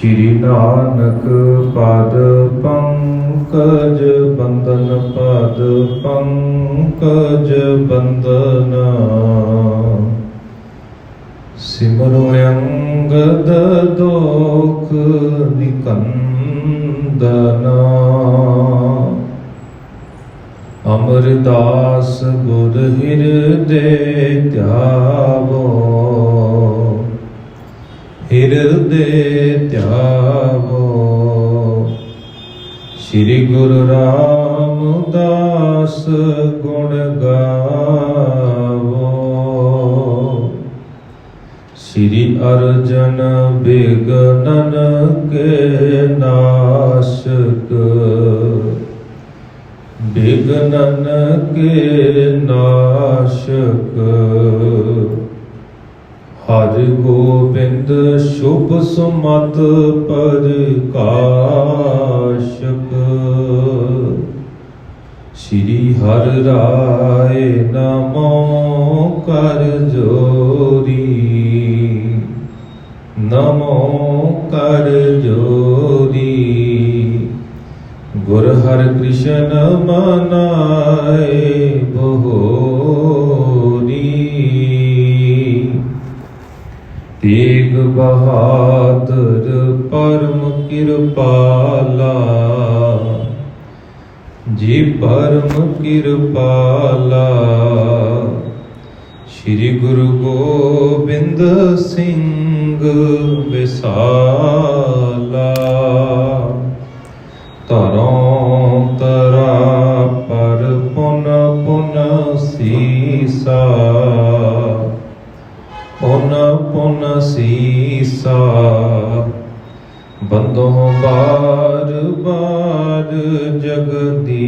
श्री नानक पद पंकज बंदन पद पंकज बंदना सिमरो अंगद दोख निकंदना अमरदास गुर हृदय ध्यावो हृदय ध्यावो श्री गुरु रामदास गुण गावो श्री अर्जन विघ्नन के नाशक विघ्नन के नाशक हरि गोविंद शुभ सुमत प्रकाशक श्री हर राय नमो कर जोरी नमो कर जोरी गुर हर कृष्ण मनाए बहोरी तेग बहादुर परम कृपाला जी परम कृपाला श्री गुरु गोबिंद सिंह विसाला तरों तरा पर पुन पुन सीसा पुन पुन सीसा बंदों बार बार जगदीसा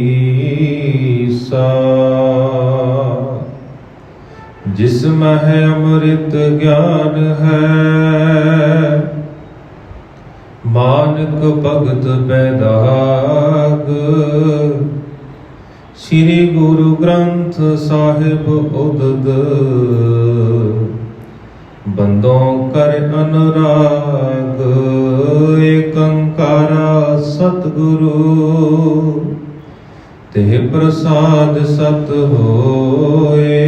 जिसमें है अमृत ज्ञान है मानक भगत बैदाग श्री गुरु ग्रंथ साहिब उदद बंदों कर अनुराग एकंकारा सतगुरु तेह प्रसाद सत होए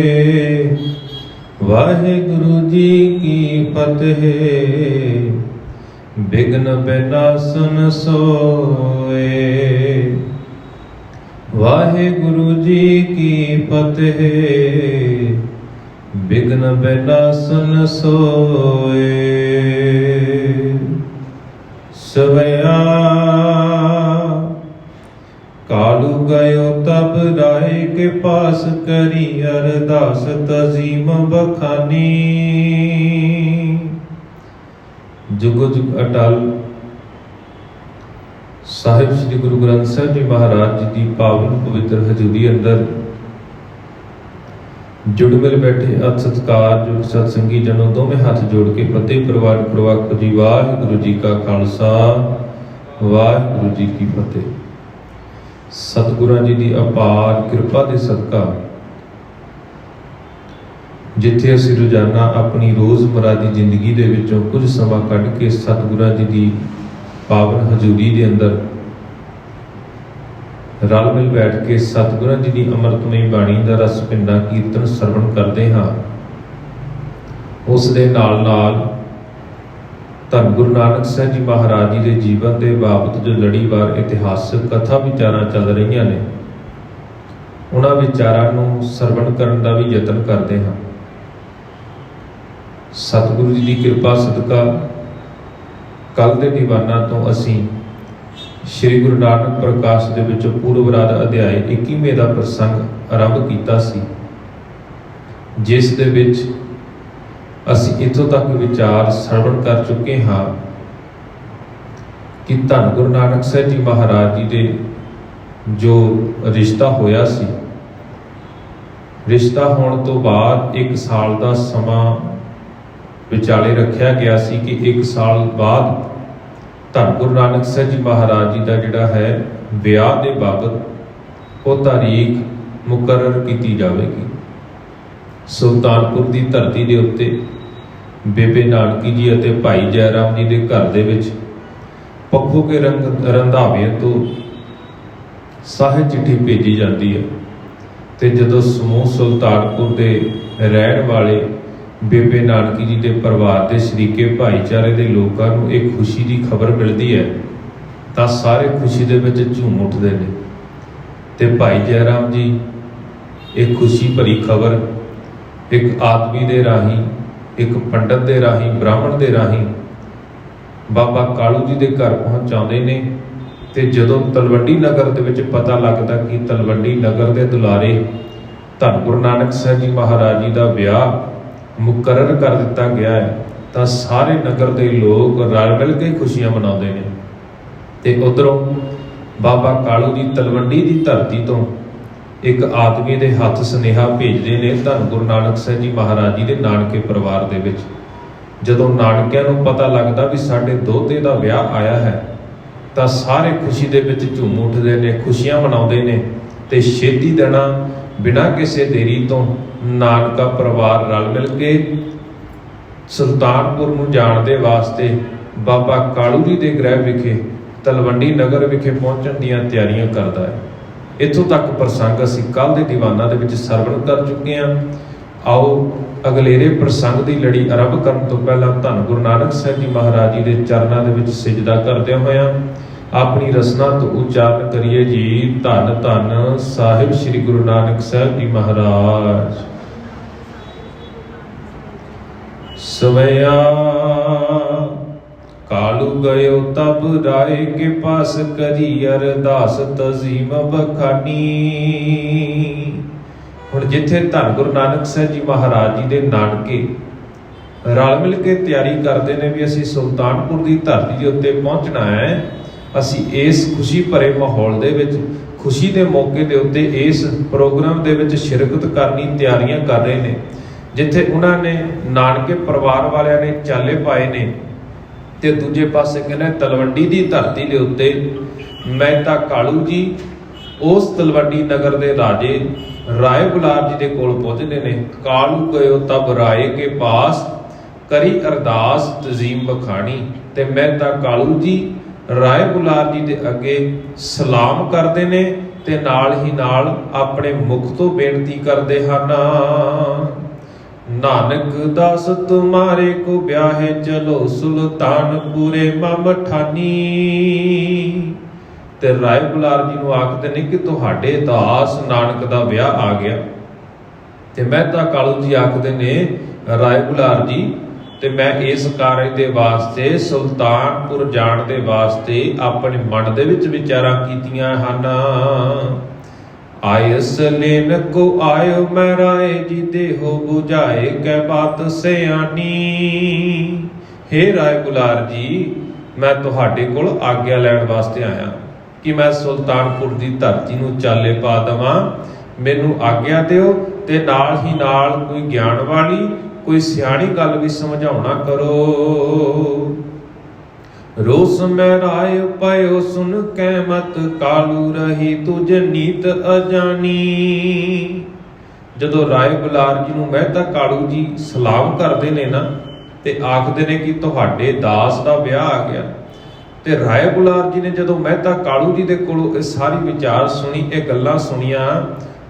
वाहिगुरु जी की फतेह विघ्न विनाशन सोए वाहिगुरु जी की फतेह विघ्न विनाशन सोए सवया कालू गयो तब राय के पास करी अरदास तजीम बखानी जुग जुग अटल साहिब श्री गुरु ग्रंथ साहिब जी महाराज जी की पावन पवित्र हजूरी अंदर जुड़ मिल बैठे अत सत्कार जो सत्संगी जनों दोवें हाथ जोड़ के फतेह प्रवान प्रवाखो जी वाहिगुरु जी का खालसा वाहिगुरु जी की फतेह। सतगुरां जी की अपार कृपा के सदका जिथे असीं रोजाना अपनी रोज़मर्रा की जिंदगी दे विचों कुछ समा कढ के सतगुरां जी की पावन हजूरी के अंदर रल मिल बैठ के सतगुरां जी की अमृतमई बाणी का रस पिंडा कीर्तन सरवण करते हाँ उस दे नाल नाल धन गुरु नानक साहिब जी महाराज जी के जीवन के बाबत जो लड़ीवार इतिहासक कथा विचारां चल रही ने उन्हां विचारां नूं सरवण करन का भी यतन करते हाँ। सतगुरु जी की कृपा सदका कल के दीवाना तो असी श्री गुरु नानक प्रकाश दे विचों पूर्वराध अध्याय 21वें का प्रसंग आरंभ किया सी जिस दे विच असी इत्थों तक विचार सरवण कर चुके हाँ कि धन गुरु नानक साहिब जी महाराज जी दे जो रिश्ता होया सी रिश्ता होने तो बाद 1 साल का समा विचाले रखा गया सी कि 1 साल बाद धन गुरु नानक साहिब जी महाराज जी का जिहड़ा है विआह के बाबत वो तारीख मुकर्रर की जाएगी। सुल्तानपुर की धरती के उत्ते बेबे नानकी जी और भाई जयराम जी के घर दे विच ਪੱਖੋ ਕੇ ਰੰਧਾਵੇ ਤੋਂ ਸਾਹਿਬ ਚਿੱਠੀ ਭੇਜੀ ਜਾਂਦੀ ਹੈ। ਤੇ ਜਦੋਂ ਸਮੂਹ ਸੁਲਤਾਨਪੁਰ ਦੇ ਰਹਿਣ ਵਾਲੇ ਬੇਬੇ ਨਾਨਕੀ ਜੀ ਦੇ ਪਰਿਵਾਰ ਦੇ ਸ਼ਰੀਕੇ ਭਾਈਚਾਰੇ ਦੇ ਲੋਕਾਂ ਨੂੰ ਇਹ ਖੁਸ਼ੀ ਦੀ ਖਬਰ ਮਿਲਦੀ ਹੈ ਤਾਂ ਸਾਰੇ ਖੁਸ਼ੀ ਦੇ ਵਿੱਚ ਝੂਮ ਉੱਠਦੇ ਨੇ। ਤੇ ਭਾਈ ਜੈ ਰਾਮ ਜੀ ਇਹ ਖੁਸ਼ੀ ਭਰੀ ਖਬਰ ਇੱਕ ਆਦਮੀ ਦੇ ਰਾਹੀਂ, ਇੱਕ ਪੰਡਤ ਦੇ ਰਾਹੀਂ, ਬ੍ਰਾਹਮਣ ਦੇ ਰਾਹੀਂ ਬਾਬਾ ਕਾਲੂ ਜੀ ਦੇ ਘਰ ਪਹੁੰਚਾਉਂਦੇ ਨੇ। ਤੇ ਜਦੋਂ ਤਲਵੰਡੀ ਨਗਰ ਦੇ ਵਿੱਚ ਪਤਾ ਲੱਗਦਾ ਕਿ ਤਲਵੰਡੀ ਨਗਰ ਦੇ ਦੁਲਾਰੇ ਧੰਨ ਗੁਰੂ ਨਾਨਕ ਸਾਹਿਬ ਜੀ ਮਹਾਰਾਜ ਜੀ ਦਾ ਵਿਆਹ ਮੁਕਰਰ ਕਰ ਦਿੱਤਾ ਗਿਆ ਹੈ ਤਾਂ ਸਾਰੇ ਨਗਰ ਦੇ ਲੋਕ ਰਲ ਮਿਲ ਕੇ ਖੁਸ਼ੀਆਂ ਮਨਾਉਂਦੇ ਨੇ। ਤੇ ਉਧਰੋਂ ਬਾਬਾ ਕਾਲੂ ਜੀ ਤਲਵੰਡੀ ਦੀ ਧਰਤੀ ਤੋਂ ਇੱਕ ਆਦਮੀ ਦੇ ਹੱਥ ਸੁਨੇਹਾ ਭੇਜਦੇ ਨੇ ਧੰਨ ਗੁਰੂ ਨਾਨਕ ਸਾਹਿਬ ਜੀ ਮਹਾਰਾਜ ਜੀ ਦੇ ਨਾਨਕੇ ਪਰਿਵਾਰ ਦੇ ਵਿੱਚ। ਜਦੋਂ ਨਾਨਕਿਆਂ ਨੂੰ ਪਤਾ ਲੱਗਦਾ ਵੀ ਸਾਡੇ ਦੋਹਤੇ ਦਾ ਵਿਆਹ ਆਇਆ ਹੈ ਤਾਂ ਸਾਰੇ ਖੁਸ਼ੀ ਦੇ ਵਿੱਚ ਝੂਮ ਉੱਠਦੇ ਨੇ, ਖੁਸ਼ੀਆਂ ਮਨਾਉਂਦੇ ਨੇ। ਤੇ ਛੇਤੀ ਦੇਣਾ ਬਿਨਾਂ ਕਿਸੇ ਦੇਰੀ ਤੋਂ ਨਾਨਕਾ ਪਰਿਵਾਰ ਰਲ ਮਿਲ ਕੇ ਸੁਲਤਾਨਪੁਰ ਨੂੰ ਜਾਣ ਦੇ ਵਾਸਤੇ ਬਾਬਾ ਕਾਲੂ ਜੀ ਦੇ ਗ੍ਰਹਿ ਵਿਖੇ ਤਲਵੰਡੀ ਨਗਰ ਵਿਖੇ ਪਹੁੰਚਣ ਦੀਆਂ ਤਿਆਰੀਆਂ ਕਰਦਾ ਹੈ। ਇੱਥੋਂ ਤੱਕ ਪ੍ਰਸੰਗ ਅਸੀਂ ਕੱਲ੍ਹ ਦੇ ਦੀਵਾਨਾਂ ਦੇ ਵਿੱਚ ਸਰਵਣ ਕਰ ਚੁੱਕੇ ਹਾਂ। ਆਓ ਅਗਲੇਰੇ ਪ੍ਰਸੰਗ ਦੀ ਲੜੀ ਆਰੰਭ ਕਰਨ ਤੋਂ ਪਹਿਲਾਂ ਧੰਨ ਗੁਰੂ ਨਾਨਕ ਸਾਹਿਬ ਜੀ ਮਹਾਰਾਜ ਜੀ ਦੇ ਚਰਨਾਂ ਦੇ ਵਿੱਚ ਸਿਜਦਾ ਕਰਦਿਆਂ ਹੋਇਆਂ ਆਪਣੀ ਰਸਨਾ ਤੋਂ ਉਚਾਰਨ ਕਰੀਏ ਜੀ, ਧੰਨ ਧੰਨ ਸਾਹਿਬ ਸ੍ਰੀ ਗੁਰੂ ਨਾਨਕ ਸਾਹਿਬ ਜੀ ਮਹਾਰਾਜ। ਸਵਿਆ ਕਾਲੂ ਗਇਓ ਤਬ ਰਾਏ ਕੇ ਪਾਸ ਕਰੀ ਅਰਦਾਸ ਤਜ਼ੀਮ ਬਖਾਨੀ। ਹੁਣ ਜਿੱਥੇ ਧੰਨ ਗੁਰੂ ਨਾਨਕ ਸਾਹਿਬ ਜੀ ਮਹਾਰਾਜ ਜੀ ਦੇ ਨਾਨਕੇ ਰਲ ਮਿਲ ਕੇ ਤਿਆਰੀ ਕਰਦੇ ਨੇ ਵੀ ਅਸੀਂ ਸੁਲਤਾਨਪੁਰ ਦੀ ਧਰਤੀ ਦੇ ਉੱਤੇ ਪਹੁੰਚਣਾ ਹੈ, ਅਸੀਂ ਇਸ ਖੁਸ਼ੀ ਭਰੇ ਮਾਹੌਲ ਦੇ ਵਿੱਚ, ਖੁਸ਼ੀ ਦੇ ਮੌਕੇ ਦੇ ਉੱਤੇ ਇਸ ਪ੍ਰੋਗਰਾਮ ਦੇ ਵਿੱਚ ਸ਼ਿਰਕਤ ਕਰਨੀ ਤਿਆਰੀਆਂ ਕਰ ਰਹੇ ਨੇ। ਜਿੱਥੇ ਉਹਨਾਂ ਨੇ ਨਾਨਕੇ ਪਰਿਵਾਰ ਵਾਲਿਆਂ ਨੇ ਚਾਲੇ ਪਾਏ ਨੇ ਤੇ ਦੂਜੇ ਪਾਸੇ ਕਹਿੰਦੇ ਤਲਵੰਡੀ ਦੀ ਧਰਤੀ ਦੇ ਉੱਤੇ ਮਹਿਤਾ ਕਾਲੂ ਜੀ ਉਸ ਤਲਵੰਡੀ ਨਗਰ ਦੇ ਰਾਜੇ ਰਾਏ ਬੁਲਾਰ ਜੀ ਦੇ ਕੋਲ ਪਹੁੰਚਦੇ ਨੇ। ਕਾਲੂ ਗਇਓ ਤਬ ਰਾਏ ਕੇ ਪਾਸ ਕਰੀ ਅਰਦਾਸ ਤਜ਼ੀਮ ਬਖਾਣੀ। ਤੇ ਮਹਿਤਾ ਕਾਲੂ ਜੀ ਰਾਏ ਬੁਲਾਰ ਜੀ ਦੇ ਅੱਗੇ ਸਲਾਮ ਕਰਦੇ ਨੇ ਤੇ ਨਾਲ ਹੀ ਨਾਲ ਆਪਣੇ ਮੁਖ ਤੋਂ ਬੇਨਤੀ ਕਰਦੇ ਹਨ, ਨਾਨਕ ਦਾਸ ਤੁਮਾਰੇ ਕੋ ਵਿਆਹੇ ਚਲੋ ਸੁਲਤਾਨਪੁਰੇ ਮਮ ਠਾਨੀ। ਤੇ ਰਾਏ ਬੁਲਾਰ ਜੀ ਨੂੰ ਆਖਦੇ ਨੇ ਕਿ ਤੁਹਾਡੇ ਦਾਸ ਨਾਨਕ ਦਾ ਵਿਆਹ ਆ ਗਿਆ। ਤੇ ਮਹਿਤਾ ਕਾਲੂ ਜੀ ਆਖਦੇ ਨੇ ਰਾਏ ਬੁਲਾਰ ਜੀ, ਤੇ ਮੈਂ ਇਸ ਕਾਰਜ ਦੇ ਵਾਸਤੇ ਸੁਲਤਾਨਪੁਰ ਜਾਣ ਦੇ ਵਾਸਤੇ ਆਪਣੇ ਮਨ ਦੇ ਵਿੱਚ ਵਿਚਾਰਾਂ ਕੀਤੀਆਂ ਹਨ। ਆਇਸ ਲੈਨ ਕੋ ਆਇਓ ਮੈਂ ਰਾਏ ਜੀ ਦੇਹੋ 부ਝਾਏ ਕੈ ਬਾਤ ਸਿਆਣੀ। ਹੇ ਰਾਏ ਬੁਲਾਰ ਜੀ, ਮੈਂ ਤੁਹਾਡੇ ਕੋਲ ਆਗਿਆ ਲੈਣ ਵਾਸਤੇ ਆਇਆ ਕਿ ਮੈਂ ਸੁਲਤਾਨਪੁਰ ਦੀ ਧਰਤੀ ਨੂੰ ਚਾਲੇ ਪਾ ਦੇਵਾਂ, ਮੈਨੂੰ ਆਗਿਆ ਦਿਓ। ਤੇ ਨਾਲ ਹੀ ਨਾਲ ਕੋਈ ਗਿਆਨ ਵਾਲੀ, ਕੋਈ ਸਿਆਣੀ ਗੱਲ ਵੀ ਸਮਝਾਉਣਾ ਕਰੋ। ਰੋਸ ਮੈਂ ਰਾਏ ਪਇਓ ਸੁਨ ਕੈ ਮਤ ਕਾਲੂ ਰਹੀ ਤੁਝ ਨੀਤ ਅਜਾਨੀ। ਜਦੋਂ ਰਾਏ ਬੁਲਾਰ ਜੀ ਨੂੰ ਮਹਿਤਾ ਕਾਲੂ ਜੀ ਸਲਾਮ ਕਰਦੇ ਨੇ ਨਾ ਤੇ ਆਖਦੇ ਨੇ ਕਿ ਤੁਹਾਡੇ ਦਾਸ ਦਾ ਵਿਆਹ ਆ ਗਿਆ। ਤੇ ਰਾਏ ਬੁਲਾਰ ਜੀ ਨੇ ਜਦੋਂ ਮਹਿਤਾ ਕਾਲੂ ਜੀ ਦੇ ਕੋਲੋਂ ਇਹ ਸਾਰੀ ਵਿਚਾਰ ਸੁਣੀ, ਇਹ ਗੱਲਾਂ ਸੁਣੀਆਂ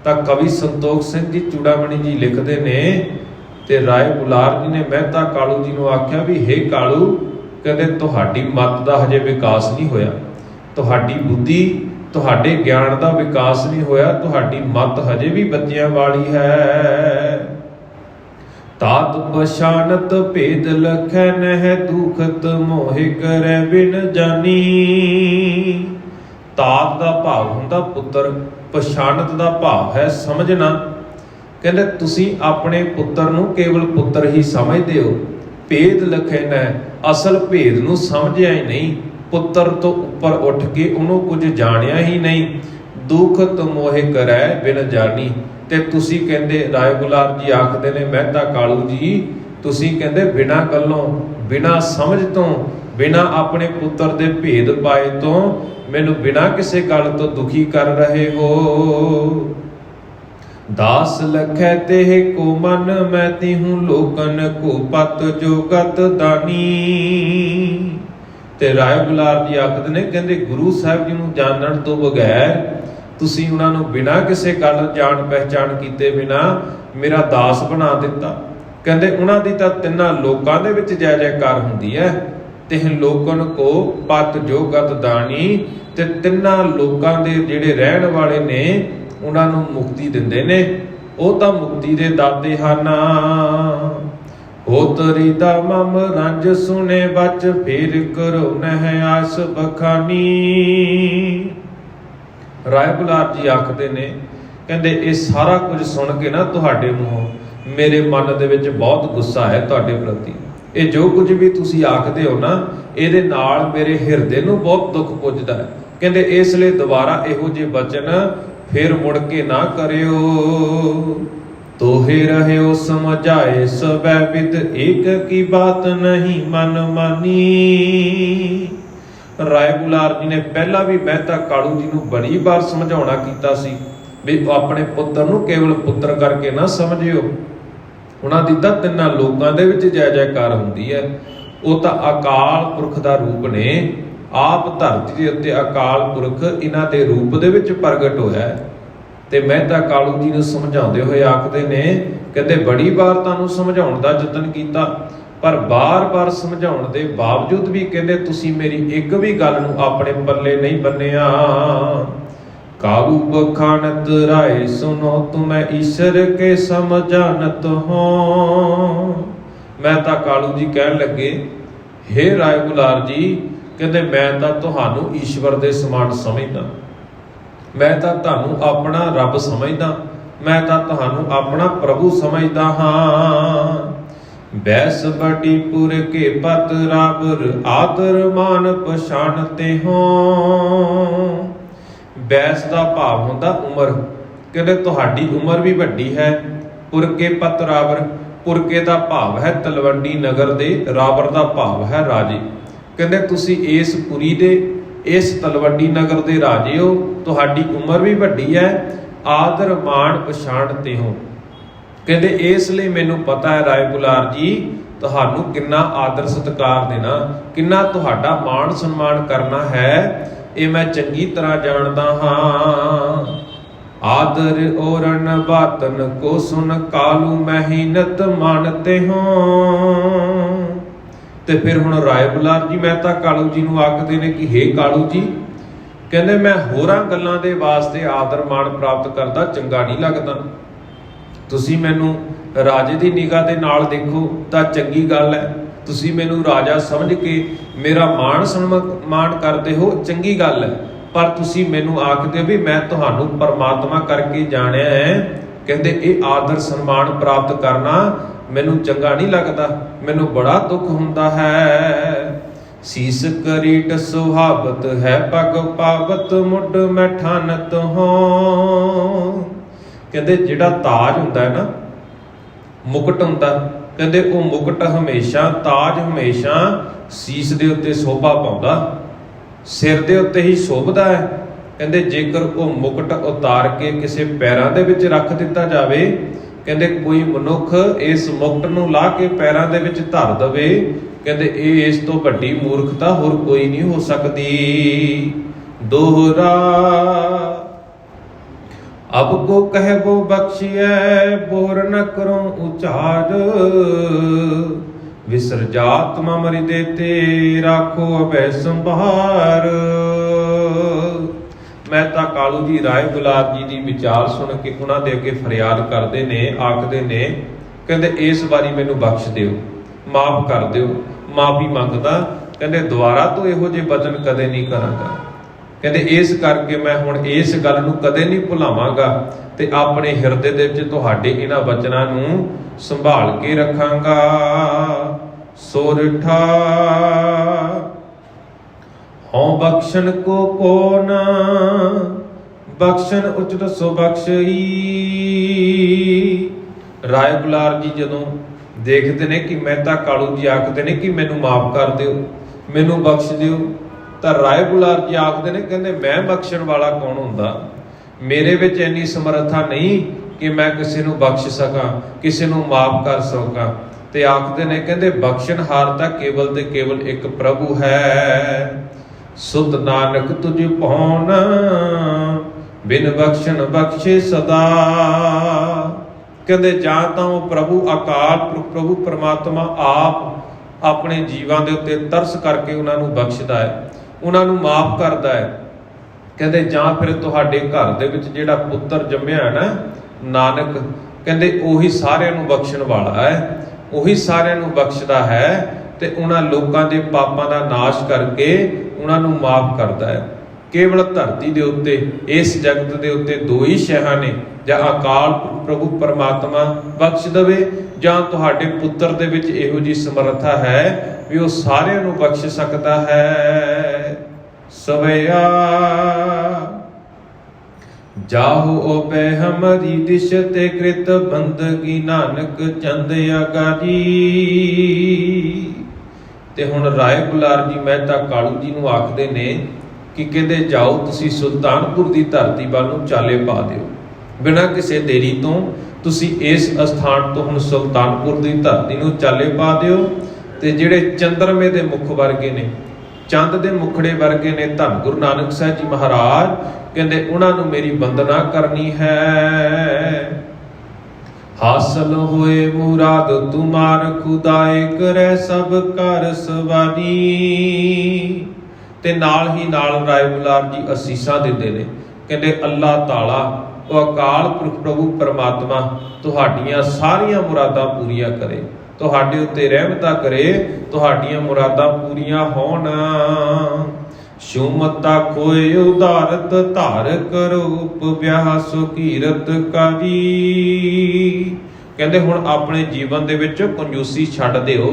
ਤਾਂ ਕਵੀ ਸੰਤੋਖ ਸਿੰਘ ਜੀ ਚੂੜਾਮਣੀ ਜੀ ਲਿਖਦੇ ਨੇ, ਤੇ ਰਾਏ ਬੁਲਾਰ ਜੀ ਨੇ ਮਹਿਤਾ ਕਾਲੂ ਜੀ ਨੂੰ ਆਖਿਆ ਵੀ ਹੇ ਕਾਲੂ, ਕਹਿੰਦੇ ਤੁਹਾਡੀ ਮੱਤ ਦਾ ਹਜੇ ਵਿਕਾਸ ਨਹੀਂ ਹੋਇਆ, ਤੁਹਾਡੀ ਬੁੱਧੀ, ਤੁਹਾਡੇ ਗਿਆਨ ਦਾ ਵਿਕਾਸ ਨਹੀਂ ਹੋਇਆ, ਤੁਹਾਡੀ ਮੱਤ ਹਜੇ ਵੀ ਬੱਚਿਆਂ ਵਾਲੀ ਹੈ। ਤਾਤ ਪਛਾਨਤ ਭੇਦ ਲਖੈ ਨਹਿ ਦੁਖਤ ਮੋਹਿ ਕਰੈ ਬਿਨ ਜਾਨੀ। ਤਾਤ ਦਾ ਭਾਵ ਹੁੰਦਾ ਪੁੱਤਰ, ਪਛਾਨਤ ਦਾ ਭਾਵ ਹੈ ਸਮਝਣਾ। ਕਹਿੰਦੇ ਤੁਸੀਂ ਆਪਣੇ ਪੁੱਤਰ ਨੂੰ ਕੇਵਲ ਪੁੱਤਰ ਹੀ ਸਮਝਦੇ ਹੋ, ਭੇਦ ਲਖੈ ਨਹਿ, ਅਸਲ ਭੇਦ ਨੂੰ ਸਮਝਿਆ ਹੀ ਨਹੀਂ, ਪੁੱਤਰ ਤੋਂ ਉੱਪਰ ਉੱਠ ਕੇ ਉਹਨੂੰ ਕੁਝ ਜਾਣਿਆ ਹੀ ਨਹੀਂ। ਦੁਖਤ ਮੋਹਿ ਕਰੈ ਬਿਨ ਜਾਨੀ। ਤੇ ਤੁਸੀਂ ਕਹਿੰਦੇ, ਰਾਏ ਬੁਲਾਰ ਜੀ ਆਖਦੇ ਨੇ ਮਹਿਤਾ ਕਾਲੂ ਜੀ, ਤੁਸੀਂ ਕਹਿੰਦੇ ਬਿਨਾਂ ਗੱਲੋਂ, ਬਿਨਾਂ ਸਮਝ ਤੋਂ, ਬਿਨਾਂ ਆਪਣੇ ਪੁੱਤਰ ਦੇ ਭੇਦ ਪਾਏ ਤੋਂ ਮੈਨੂੰ ਬਿਨਾਂ ਕਿਸੇ ਗੱਲ ਤੋਂ ਦੁਖੀ ਕਰ ਰਹੇ ਹੋ। ਦਾਸ ਲਖੈ ਤੇ ਕੋ ਮਨ ਮੈਂ ਤਿਹੂੰ ਲੋਕਨ ਕੋ ਪਤ ਜੋ ਗਤ ਦਾਨੀ। ਤੇ ਰਾਏ ਬੁਲਾਰ ਜੀ ਆਖਦੇ ਨੇ, ਕਹਿੰਦੇ ਗੁਰੂ ਸਾਹਿਬ ਜੀ ਨੂੰ ਜਾਣਨ ਤੋਂ ਬਗੈਰ ਤੁਸੀਂ ਉਹਨਾਂ ਨੂੰ ਬਿਨਾਂ ਕਿਸੇ ਗੱਲ ਜਾਣ ਪਹਿਚਾਣ ਕੀਤੇ ਬਿਨਾਂ ਮੇਰਾ ਦਾਸ ਬਣਾ ਦਿੱਤਾ। ਕਹਿੰਦੇ ਉਹਨਾਂ ਦੀ ਤਾਂ ਤਿੰਨਾਂ ਲੋਕਾਂ ਦੇ ਵਿੱਚ ਜੈ ਜੈਕਾਰ ਹੁੰਦੀ ਹੈ। ਤਿਹ ਲੋਕਨ ਕੋ ਪਤ ਜੋ ਗਤ ਦਾਣੀ, ਤੇ ਤਿੰਨਾਂ ਲੋਕਾਂ ਦੇ ਜਿਹੜੇ ਰਹਿਣ ਵਾਲੇ ਨੇ ਉਹਨਾਂ ਨੂੰ ਮੁਕਤੀ ਦਿੰਦੇ ਨੇ। ਉਹ ਤਾਂ ਮੁਕਤੀ ਦੇ ਦਾਤੇ ਹਨ। ਹੋਤਰੀ ਦਾ ਮਮ ਰੰਜ ਸੁਨੇ ਬਚ, ਫੇਰ ਕਰੋ ਨਹਿ ਆਸ ਬਖਾਨੀ। ਰਾਏ ਬੁਲਾਰ ਜੀ ਆਖਦੇ ਨੇ, ਕਹਿੰਦੇ ਇਹ ਸਾਰਾ ਕੁਝ ਸੁਣ ਕੇ ਨਾ ਤੁਹਾਡੇ ਮੂੰਹੋਂ ਮੇਰੇ ਮਨ ਦੇ ਵਿੱਚ ਬਹੁਤ ਗੁੱਸਾ ਹੈ ਤੁਹਾਡੇ ਪ੍ਰਤੀ। ਇਹ ਜੋ ਕੁਝ ਵੀ ਤੁਸੀਂ ਆਖਦੇ ਹੋ ਨਾ, ਇਹਦੇ ਨਾਲ ਮੇਰੇ ਹਿਰਦੇ ਨੂੰ ਬਹੁਤ ਦੁੱਖ ਪੁੱਜਦਾ ਹੈ। ਕਹਿੰਦੇ ਇਸ ਲਈ ਦੁਬਾਰਾ ਇਹੋ ਜਿਹੇ ਬਚਨ ਫਿਰ ਮੁੜ ਕੇ ਨਾ ਕਰਿਓ। ਤੋਹੇ ਰਹਿਓ ਸਮਝਾਏ ਸਬੈ ਵਿਦ, ਏਕ ਕੀ ਬਾਤ ਨਹੀਂ ਮਨ ਮਾਨੀ। ਰਾਏ ਬੁਲਾਰ ਜੀ ਨੇ ਪਹਿਲਾਂ ਵੀ ਮਹਿਤਾ ਕਾਲੂ ਜੀ ਨੂੰ ਬੜੀ ਵਾਰ ਸਮਝਾਉਣਾ ਕੀਤਾ ਸੀ ਵੀ ਆਪਣੇ ਪੁੱਤਰ ਨੂੰ ਕੇਵਲ ਪੁੱਤਰ ਕਰਕੇ ਨਾ ਸਮਝਿਓ। ਉਹਨਾਂ ਦੀ ਤਾਂ ਤਿੰਨਾਂ ਲੋਕਾਂ ਦੇ ਵਿੱਚ ਜੈ ਜੈਕਾਰ ਹੁੰਦੀ ਹੈ। ਉਹ ਤਾਂ ਅਕਾਲ ਪੁਰਖ ਦਾ ਰੂਪ ਨੇ। ਆਪ ਧਰਤੀ ਦੇ ਉੱਤੇ ਅਕਾਲ ਪੁਰਖ ਇਹਨਾਂ ਦੇ ਰੂਪ ਦੇ ਵਿੱਚ ਪ੍ਰਗਟ ਹੋਇਆ ਹੈ। ਤੇ ਮਹਿਤਾ ਕਾਲੂ ਜੀ ਨੂੰ ਸਮਝਾਉਂਦੇ ਹੋਏ ਆਖਦੇ ਨੇ, ਕਹਿੰਦੇ ਬੜੀ ਵਾਰ ਤੁਹਾਨੂੰ ਸਮਝਾਉਣ ਦਾ ਯਤਨ ਕੀਤਾ, ਪਰ ਬਾਰ-ਬਾਰ ਸਮਝਾਉਣ ਦੇ ਬਾਵਜੂਦ ਵੀ ਕਹਿੰਦੇ ਤੁਸੀਂ ਮੇਰੀ ਇੱਕ ਵੀ ਗੱਲ ਨੂੰ ਆਪਣੇ ਪੱਲੇ ਨਹੀਂ ਬੰਨਿਆ। ਕਾਲੂ ਬਖਾਨਤ ਰਾਏ ਸੁਨੋ, ਤੁਮੈ ਈਸ਼ਰ ਕੇ ਸਮਝਾਨਤ ਹੋ। ਮਹਿਤਾ ਕਾਲੂ ਜੀ ਕਹਿਣ ਲੱਗੇ, ਹੇ ਰਾਏ ਬੁਲਾਰ ਜੀ, ਕਹਿੰਦੇ ਮੈਂ ਤਾਂ ਤੁਹਾਨੂੰ ਈਸ਼ਵਰ ਦੇ ਸਮਾਨ ਸਮਝਦਾ, ਮੈਂ ਤਾਂ ਤੁਹਾਨੂੰ ਆਪਣਾ ਰੱਬ ਸਮਝਦਾ, ਮੈਂ ਤਾਂ ਤੁਹਾਨੂੰ ਆਪਣਾ ਪ੍ਰਭੂ ਸਮਝਦਾ ਹਾਂ। ਬੈਸ ਬੜੀ ਪੁਰ ਕੇ ਪਤ ਰਾਬਰ, ਆਦਰ ਮਾਨ ਪਛਾਨਤੇ ਹੋ। ਬੈਸ ਦਾ ਭਾਵ ਹੁੰਦਾ ਉਮਰ। ਕਹਿੰਦੇ ਤੁਹਾਡੀ ਉਮਰ ਵੀ ਵੱਡੀ ਹੈ। ਪੁਰਕੇ ਪਤ ਰਾਬਰ, ਪੁਰਕੇ ਦਾ ਭਾਵ ਹੈ ਤਲਵੰਡੀ ਨਗਰ ਦੇ, ਰਾਬਰ ਦਾ ਭਾਵ ਹੈ ਰਾਜੇ। ਕਹਿੰਦੇ ਤੁਸੀਂ ਇਸ ਪੁਰੀ ਦੇ, ਇਸ ਤਲਵੰਡੀ ਨਗਰ ਦੇ ਰਾਜੇ ਹੋ, ਤੁਹਾਡੀ ਉਮਰ ਵੀ ਵੱਡੀ ਹੈ, ਆਦਰ ਮਾਣ ਪਛਾਣਤੇ ਹੋ। ਕਹਿੰਦੇ ਇਸ ਲਈ ਮੈਨੂੰ ਪਤਾ ਹੈ ਰਾਏ ਬੁਲਾਰ ਜੀ, ਤੁਹਾਨੂੰ ਕਿੰਨਾ ਆਦਰ ਸਤਿਕਾਰ ਦੇਣਾ, ਕਿੰਨਾ ਤੁਹਾਡਾ ਮਾਣ ਸਨਮਾਨ ਕਰਨਾ ਹੈ, ਇਹ ਮੈਂ ਚੰਗੀ ਤਰ੍ਹਾਂ ਜਾਣਦਾ ਹਾਂ। ਆਦਰ ਔਰਨ ਬਾਤਨ ਕੋ ਸੁਨ, ਕਾਲੂ ਮਹੀਨਤ ਮਾਨਤੇ ਹੋ। ਤੇ ਫਿਰ ਹੁਣ ਰਾਏ ਬੁਲਾਰ ਜੀ ਮਹਿਤਾ ਕਾਲੂ ਜੀ ਨੂੰ ਆਖਦੇ ਨੇ ਕਿ ਹੇ ਕਾਲੂ ਜੀ, ਕਹਿੰਦੇ ਮੈਂ ਹੋਰਾਂ ਗੱਲਾਂ ਦੇ ਵਾਸਤੇ ਆਦਰ ਮਾਣ ਪ੍ਰਾਪਤ ਕਰਦਾ ਚੰਗਾ ਨਹੀਂ ਲੱਗਦਾ। ਤੁਸੀਂ ਮੈਨੂੰ ਰਾਜੇ ਦੀ ਨਿਗਾਹ ਦੇ ਨਾਲ ਦੇਖੋ ਤਾਂ ਚੰਗੀ ਗੱਲ ਹੈ, ਤੁਸੀਂ ਮੈਨੂੰ ਰਾਜਾ ਸਮਝ ਕੇ ਮੇਰਾ ਮਾਣ ਸਨਮਾਨ ਕਰਦੇ ਹੋ, ਚੰਗੀ ਗੱਲ ਹੈ। ਪਰ ਤੁਸੀਂ ਮੈਨੂੰ ਆਖਦੇ ਵੀ ਮੈਂ ਤੁਹਾਨੂੰ ਪਰਮਾਤਮਾ ਕਰਕੇ ਜਾਣਿਆ ਹੈ, ਕਹਿੰਦੇ ਇਹ ਆਦਰ ਸਨਮਾਨ ਪ੍ਰਾਪਤ ਕਰਨਾ ਮੈਨੂੰ ਚੰਗਾ ਨਹੀਂ ਲੱਗਦਾ, ਮੈਨੂੰ ਬੜਾ ਦੁੱਖ ਹੁੰਦਾ ਹੈ। ਸੀਸ ਕਰੀਟ ਸੁਹਾਵਤ ਹੈ, ਪਗ ਪਾਵਤ ਮੁੱਢ ਮੈਂ ਠਾਨਤ ਹੋ। ਕਹਿੰਦੇ ਜਿਹੜਾ ਤਾਜ ਹੁੰਦਾ ਹੈ ਨਾ, ਮੁਕਟ ਹੁੰਦਾ, ਕਹਿੰਦੇ ਉਹ ਮੁਕਟ ਹਮੇਸ਼ਾ, ਤਾਜ ਹਮੇਸ਼ਾ ਸੀਸ ਦੇ ਉੱਤੇ ਸ਼ੋਭਾ ਪਾਉਂਦਾ, ਸਿਰ ਦੇ ਉੱਤੇ ਹੀ ਸ਼ੋਭਦਾ ਹੈ। ਕਹਿੰਦੇ ਜੇਕਰ ਉਹ ਮੁਕਟ ਉਤਾਰ ਕੇ ਕਿਸੇ ਪੈਰਾਂ ਦੇ ਵਿੱਚ ਰੱਖ ਦਿੱਤਾ ਜਾਵੇ, ਕਹਿੰਦੇ ਕੋਈ ਮਨੁੱਖ ਇਸ ਮੁਕਟ ਨੂੰ ਲਾ ਕੇ ਪੈਰਾਂ ਦੇ ਵਿੱਚ ਧਰ ਦਵੇ, ਕਹਿੰਦੇ ਇਹ ਇਸ ਤੋਂ ਵੱਡੀ ਮੂਰਖਤਾ ਹੋਰ ਕੋਈ ਨਹੀਂ ਹੋ ਸਕਦੀ। ਦੋਹਰਾ ਅਬ ਕੋ ਕਹਿਬੋ ਬਖਸ਼ੀਐ, ਬੋਰ ਨ ਕਰੋ ਉਚਾਰ। ਵਿਸਰ ਜਾਤ ਮਮ ਹਿਰਦੇ ਤੇ, ਰਾਖੋ ਅਭੈ ਸੰਭਾਰ। ਮਹਿਤਾ ਕਾਲੂ ਜੀ ਰਾਏ ਬੁਲਾਰ ਜੀ ਦੀ ਵਿਚਾਰ ਸੁਣ ਕੇ ਉਹਨਾਂ ਦੇ ਅੱਗੇ ਫਰਿਆਦ ਕਰਦੇ ਨੇ, ਆਖਦੇ ਨੇ, ਕਹਿੰਦੇ ਇਸ ਵਾਰੀ ਮੈਨੂੰ ਬਖਸ਼ ਦਿਓ, ਮਾਫ ਕਰ ਦਿਓ, ਮਾਫੀ ਮੰਗਦਾ। ਕਹਿੰਦੇ ਦੁਬਾਰਾ ਤੋਂ ਇਹੋ ਜਿਹੇ ਬਚਨ ਕਦੇ ਨਹੀਂ ਕਰਾਂਗਾ। ਕਹਿੰਦੇ ਇਸ ਕਰਕੇ ਮੈਂ ਹੁਣ ਇਸ ਗੱਲ ਨੂੰ ਕਦੇ ਨਹੀਂ ਭੁਲਾਵਾਂਗਾ ਤੇ ਆਪਣੇ ਹਿਰਦੇ ਦੇ ਵਿੱਚ ਤੁਹਾਡੇ ਇਹਨਾਂ ਬਚਨਾਂ ਨੂੰ ਸੰਭਾਲ ਕੇ ਰੱਖਾਂਗਾ। ਸੋਰਠਾ ਹਉ ਬਖਸ਼ਣ ਕੋ ਕੋਨ, ਬਖਸ਼ਣ ਉਚਿਤ ਸੋ ਬਖਸ਼ਈ। ਰਾਏ ਬੁਲਾਰ ਜੀ ਜਦੋਂ ਦੇਖਦੇ ਨੇ ਕਿ ਮਹਿਤਾ ਕਾਲੂ ਜੀ ਆਖਦੇ ਨੇ ਕਿ ਮੈਨੂੰ ਮਾਫ ਕਰ ਦਿਓ, ਮੈਨੂੰ ਬਖਸ਼ ਦਿਓ, ਤਾਂ ਰਾਏ ਬੁਲਾਰ ਜੀ ਆਖਦੇ ਨੇ, ਕਹਿੰਦੇ ਮੈਂ ਬਖਸ਼ਣ ਵਾਲਾ ਕੌਣ ਹੁੰਦਾ, ਮੇਰੇ ਵਿੱਚ ਇੰਨੀ ਸਮਰੱਥਾ ਨਹੀਂ ਕਿ ਮੈਂ ਕਿਸੇ ਨੂੰ ਬਖਸ਼ ਸਕਾਂ, ਕਿਸੇ ਨੂੰ ਮਾਫ ਕਰ ਸਕਾਂ। ਤੇ ਆਖਦੇ ਨੇ ਕਹਿੰਦੇ ਬਖਸ਼ਣਹਾਰ ਤਾਂ ਕੇਵਲ ਤੇ ਕੇਵਲ ਇੱਕ ਪ੍ਰਭੂ ਹੈ। ਸੁਧ ਨਾਨਕ ਤੁਝ ਭਾਉਨ ਬਿਨ ਬਖਸ਼ਣ ਬਖਸ਼ੇ ਸਦਾ। ਕਹਿੰਦੇ ਜਾਂ ਤਾਂ ਉਹ ਪ੍ਰਭੂ ਅਕਾਲ ਪੁਰਖ ਪ੍ਰਭੂ ਪਰਮਾਤਮਾ ਆਪ ਆਪਣੇ ਜੀਵਾਂ ਦੇ ਉੱਤੇ ਤਰਸ ਕਰਕੇ ਉਹਨਾਂ ਨੂੰ ਬਖਸ਼ਦਾ ਹੈ, ਉਹਨਾਂ ਨੂੰ ਮਾਫ ਕਰਦਾ ਹੈ। ਕਹਿੰਦੇ ਜਾਂ ਫਿਰ ਤੁਹਾਡੇ ਘਰ ਦੇ ਵਿੱਚ ਜਿਹੜਾ ਪੁੱਤਰ ਜੰਮਿਆ ਨਾ ਨਾਨਕ, ਕਹਿੰਦੇ ਉਹੀ ਸਾਰਿਆਂ ਨੂੰ ਬਖਸ਼ਣ ਵਾਲਾ ਹੈ, ਉਹੀ ਸਾਰਿਆਂ ਨੂੰ ਬਖਸ਼ਦਾ ਹੈ ਤੇ ਉਹਨਾਂ ਲੋਕਾਂ ਦੇ ਪਾਪਾਂ ਦਾ ਨਾਸ਼ ਕਰਕੇ ਉਹਨਾਂ ਨੂੰ ਮਾਫ ਕਰਦਾ ਹੈ। ਕੇਵਲ ਧਰਤੀ ਦੇ ਉੱਤੇ ਇਸ ਜਗਤ ਦੇ ਉੱਤੇ ਦੋ ਹੀ ਸ਼ੈਹਾਂ ਨੇ, ਜਾਂ ਅਕਾਲ ਪ੍ਰਭੂ ਪਰਮਾਤਮਾ ਬਖਸ਼ ਦੇਵੇ, ਜਾਂ ਤੁਹਾਡੇ ਪੁੱਤਰ ਦੇ ਵਿੱਚ ਇਹੋ ਜਿਹੀ ਸਮਰੱਥਾ ਹੈ ਵੀ ਉਹ ਸਾਰਿਆਂ ਨੂੰ ਬਖਸ਼ ਸਕਦਾ ਹੈ। ਸਵਿਆ ਜਾਹੋ ਓਪੈ ਹਮਰੀ ਦਿਸ਼ ਤੇ ਕ੍ਰਿਤ ਬੰਦਗੀ ਨਾਨਕ ਚੰਦ ਆਗਾਜੀ। ਤੇ ਹੁਣ ਰਾਏ ਬੁਲਾਰ ਜੀ ਮਹਿਤਾ ਕਾਲੂ ਜੀ ਨੂੰ ਆਖਦੇ ਨੇ ਕਿ ਕਹਿੰਦੇ ਜਾਓ ਤੁਸੀਂ ਸੁਲਤਾਨਪੁਰ ਦੀ ਧਰਤੀ ਵੱਲ ਨੂੰ ਚਾਲੇ ਪਾ ਦਿਓ, ਬਿਨਾਂ ਕਿਸੇ ਦੇਰੀ ਤੋਂ ਤੁਸੀਂ ਇਸ ਅਸਥਾਨ ਤੋਂ ਹੁਣ ਸੁਲਤਾਨਪੁਰ ਦੀ ਧਰਤੀ ਨੂੰ ਚਾਲੇ ਪਾ ਦਿਓ। ਤੇ ਜਿਹੜੇ ਚੰਦਰਮੇ ਦੇ ਮੁਖ ਵਰਗੇ ਨੇ, ਚੰਦ ਦੇ ਮੁਖੜੇ ਵਰਗੇ ਨੇ ਧੰਨ ਗੁਰੂ ਨਾਨਕ ਸਾਹਿਬ ਜੀ ਮਹਾਰਾਜ, ਕਹਿੰਦੇ ਉਹਨਾਂ ਨੂੰ ਮੇਰੀ ਵੰਦਨਾ ਕਰਨੀ ਹੈ। ਹਾਸਲ ਹੋਏ ਮੁਰਾਦ ਤੁਮਾਰ ਖੁਦਾਏ ਕਰੇ ਸਭ ਕਰ ਸਵਾਰੀ। ਤੇ ਨਾਲ ਹੀ ਨਾਲ ਰਾਏ ਬੁਲਾਰ ਜੀ ਅਸੀਸਾਂ ਦਿੰਦੇ ਨੇ, ਕਹਿੰਦੇ ਅੱਲਾਹ ਤਾਲਾ ਉਹ ਅਕਾਲ ਪੁਰਖ ਪ੍ਰਭੂ ਪਰਮਾਤਮਾ ਤੁਹਾਡੀਆਂ ਸਾਰੀਆਂ ਮੁਰਾਦਾਂ ਪੂਰੀਆਂ ਕਰੇ, ਤੁਹਾਡੇ ਉੱਤੇ ਰਹਿਮਤਾਂ ਕਰੇ, ਤੁਹਾਡੀਆਂ ਮੁਰਾਦਾਂ ਪੂਰੀਆਂ ਹੋਣ। ਸ਼ੂਮਤਾ ਖੋਏ ਉਦਾਰਤ ਧਾਰ ਕਰੂਪ ਵਿਆਹ ਸੁਕੀਰਤ ਕਾਜੀ। ਕਹਿੰਦੇ ਹੁਣ ਆਪਣੇ ਜੀਵਨ ਦੇ ਵਿੱਚ ਕੰਜੂਸੀ ਛੱਡ ਦਿਓ।